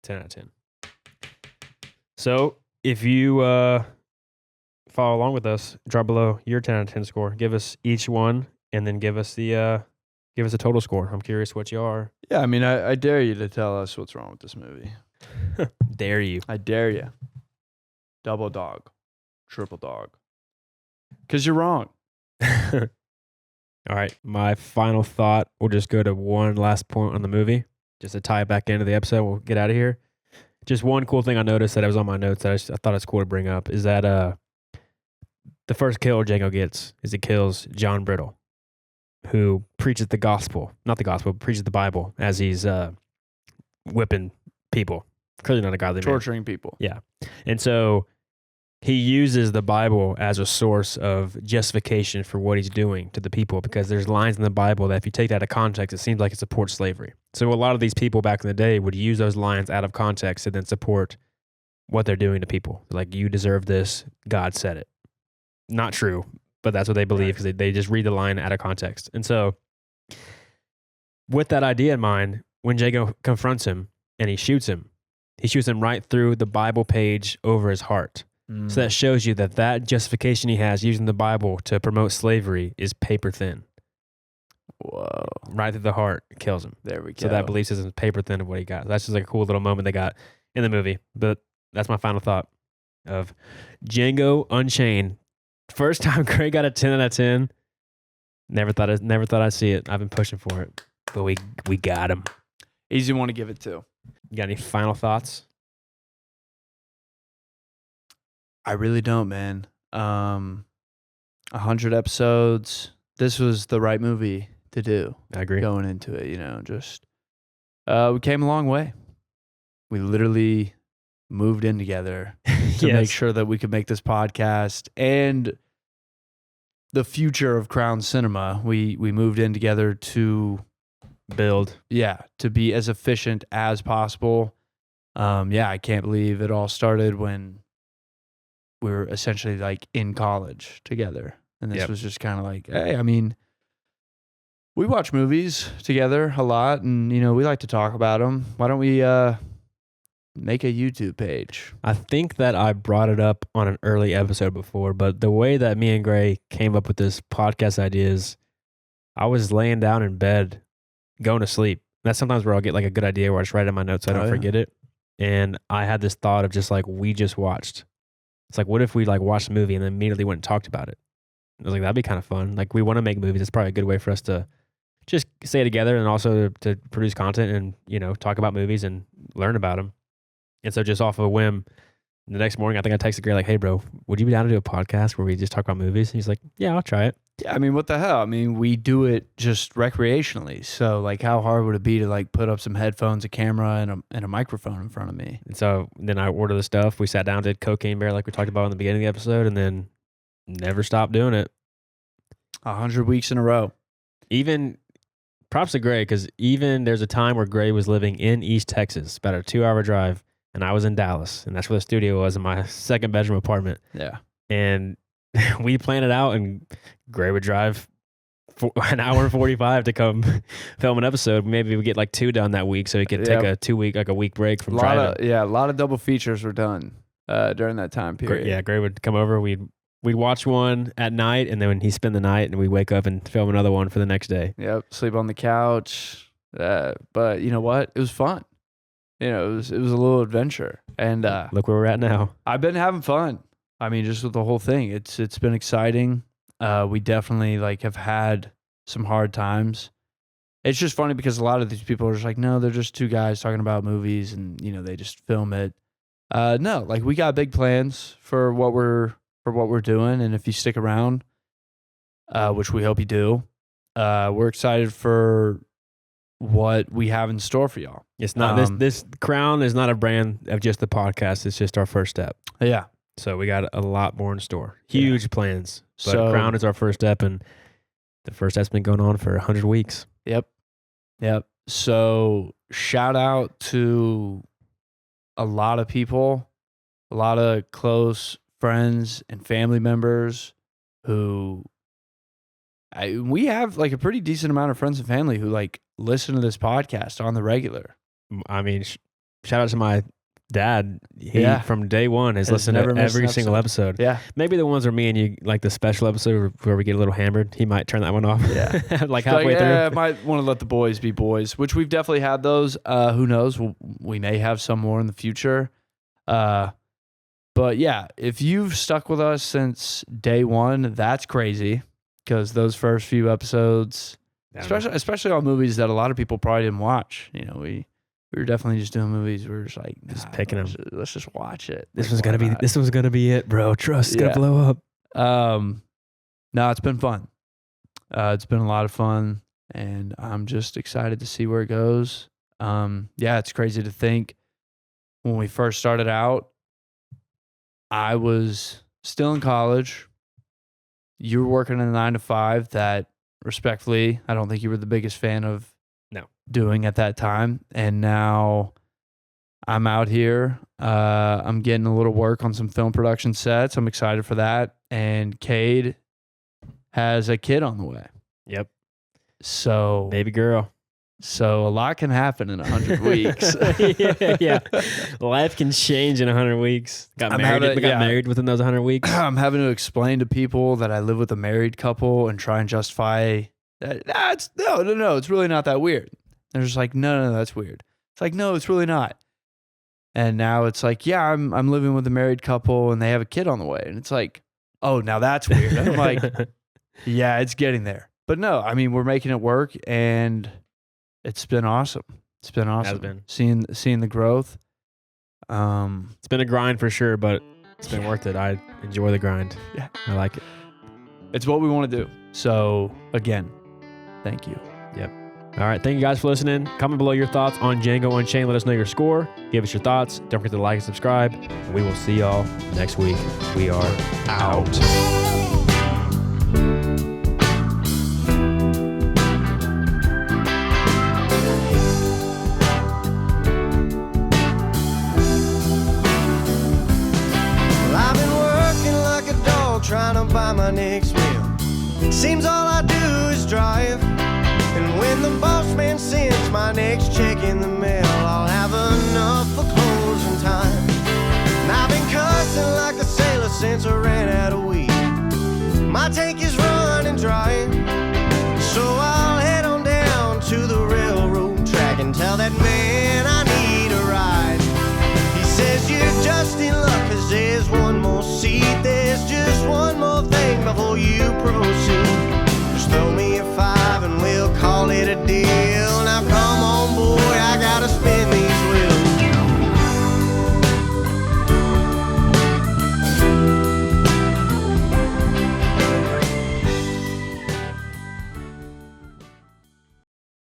10 out of 10. So if you follow along with us, drop below your 10 out of 10 score. Give us each one and then give us a total score. I'm curious what you are. Yeah, I mean, I dare you to tell us what's wrong with this movie. Dare you. I dare you. Double dog. Triple dog. Because you're wrong. All right. My final thought, we'll just go to one last point on the movie. Just to tie it back into the episode. We'll get out of here. Just one cool thing I noticed that was on my notes that I thought it's cool to bring up is that the first kill Django gets is he kills John Brittle, who preaches the gospel. Not the gospel, but preaches the Bible as he's whipping people. Clearly not a godly man. Torturing people. Yeah. And so he uses the Bible as a source of justification for what he's doing to the people because there's lines in the Bible that if you take that out of context, it seems like it supports slavery. So a lot of these people back in the day would use those lines out of context and then support what they're doing to people. Like, you deserve this. God said it. Not true, but that's what they believe because they just read the line out of context. And so with that idea in mind, when Django confronts him and he shoots him right through the Bible page over his heart. So that shows you that justification he has using the Bible to promote slavery is paper thin. Whoa. Right through the heart, kills him. There we go. So that belief system is paper thin of what he got. That's just like a cool little moment they got in the movie. But that's my final thought of Django Unchained. First time Craig got a 10 out of 10. Never thought I'd see it. I've been pushing for it. But we got him. Easy one to give it to. You got any final thoughts? I really don't, man. 100 episodes. This was the right movie to do. I agree. Going into it, just we came a long way. We literally moved in together to make sure that we could make this podcast and the future of Crown Cinema. We moved in together to build. Yeah, to be as efficient as possible. I can't believe it all started when we were essentially like in college together. And this was just kind of like, hey, I mean, we watch movies together a lot and, we like to talk about them. Why don't we make a YouTube page? I think that I brought it up on an early episode before, but the way that me and Gray came up with this podcast idea is I was laying down in bed, going to sleep. That's sometimes where I'll get like a good idea where I just write it in my notes so I don't forget it. And I had this thought of just like, we just watched. It's like, what if we like watched a movie and then immediately went and talked about it? I was like, that'd be kind of fun. Like, we want to make movies. It's probably a good way for us to just stay together and also to produce content and, talk about movies and learn about them. And so just off of a whim, the next morning, I think I texted Gray like, hey, bro, would you be down to do a podcast where we just talk about movies? And he's like, yeah, I'll try it. Yeah, I mean, what the hell? I mean, we do it just recreationally. So, like, how hard would it be to, like, put up some headphones, a camera, and a microphone in front of me? And so then I ordered the stuff. We sat down, did Cocaine Bear like we talked about in the beginning of the episode, and then never stopped doing it. 100 weeks in a row. Even props to Gray, because even there's a time where Gray was living in East Texas, about a 2-hour drive, and I was in Dallas, and that's where the studio was in my 2-bedroom apartment. Yeah. And we planned it out, and Gray would drive an hour and 45 to come film an episode. Maybe we get like 2 done that week, so we could take a week break from driving. A lot of double features were done during that time period. Gray would come over. We'd watch one at night, and then he'd spend the night, and we'd wake up and film another one for the next day. Yep, sleep on the couch. But you know what? It was fun. It was a little adventure. And look where we're at now. I've been having fun. I mean, just with the whole thing, it's been exciting. We definitely like have had some hard times. It's just funny because a lot of these people are just like, no, they're just 2 guys talking about movies, and they just film it. No, like we got big plans for what we're doing, and if you stick around, which we hope you do, we're excited for what we have in store for y'all. It's not this Crown is not a brand of just the podcast. It's just our first step. Yeah. So we got a lot more in store. Huge plans. But Crown is our first step, and the first step's been going on for 100 weeks. Yep. So shout out to a lot of people, a lot of close friends and family members who we have like a pretty decent amount of friends and family who like listen to this podcast on the regular. I mean, shout out to my dad. He from day one has listened to every single episode. Yeah. Maybe the ones where me and you, like the special episode where we get a little hammered, he might turn that one off. Yeah. like halfway through. Yeah, might want to let the boys be boys, which we've definitely had those. Who knows? We may have some more in the future. But yeah, if you've stuck with us since day one, that's crazy. Because those first few episodes, especially on movies that a lot of people probably didn't watch, we were definitely just doing movies. We were just like, just picking them. Let's just watch it. This was gonna be it, bro. Trust, it's gonna blow up. No, it's been fun. It's been a lot of fun, and I'm just excited to see where it goes. It's crazy to think when we first started out, I was still in college. You were working in a 9-to-5 that, respectfully, I don't think you were the biggest fan of doing at that time. And now I'm out here. I'm getting a little work on some film production sets. I'm excited for that. And Cade has a kid on the way. Yep. So baby girl. So a lot can happen in 100 weeks. yeah. Life can change in 100 weeks. Got married within those 100 weeks. I'm having to explain to people that I live with a married couple and try and justify that. No, it's really not that weird. They're just like, no, that's weird. It's like, no, it's really not. And now it's like, yeah, I'm living with a married couple and they have a kid on the way. And it's like, oh, now that's weird. And I'm like, yeah, it's getting there. But no, I mean, we're making it work and it's been awesome. It's been awesome. Seeing the growth. It's been a grind for sure, but it's been worth it. I enjoy the grind. Yeah. I like it. It's what we want to do. So again, thank you. Yep. All right. Thank you guys for listening. Comment below your thoughts on Django Unchained. Let us know your score. Give us your thoughts. Don't forget to like and subscribe. And we will see y'all next week. We are out. Trying to buy my next meal. Seems all I do is drive. And when the boss man sends my next check in the mail, I'll have enough for closing time. And I've been cussing like a sailor since I ran out of weed. My tank is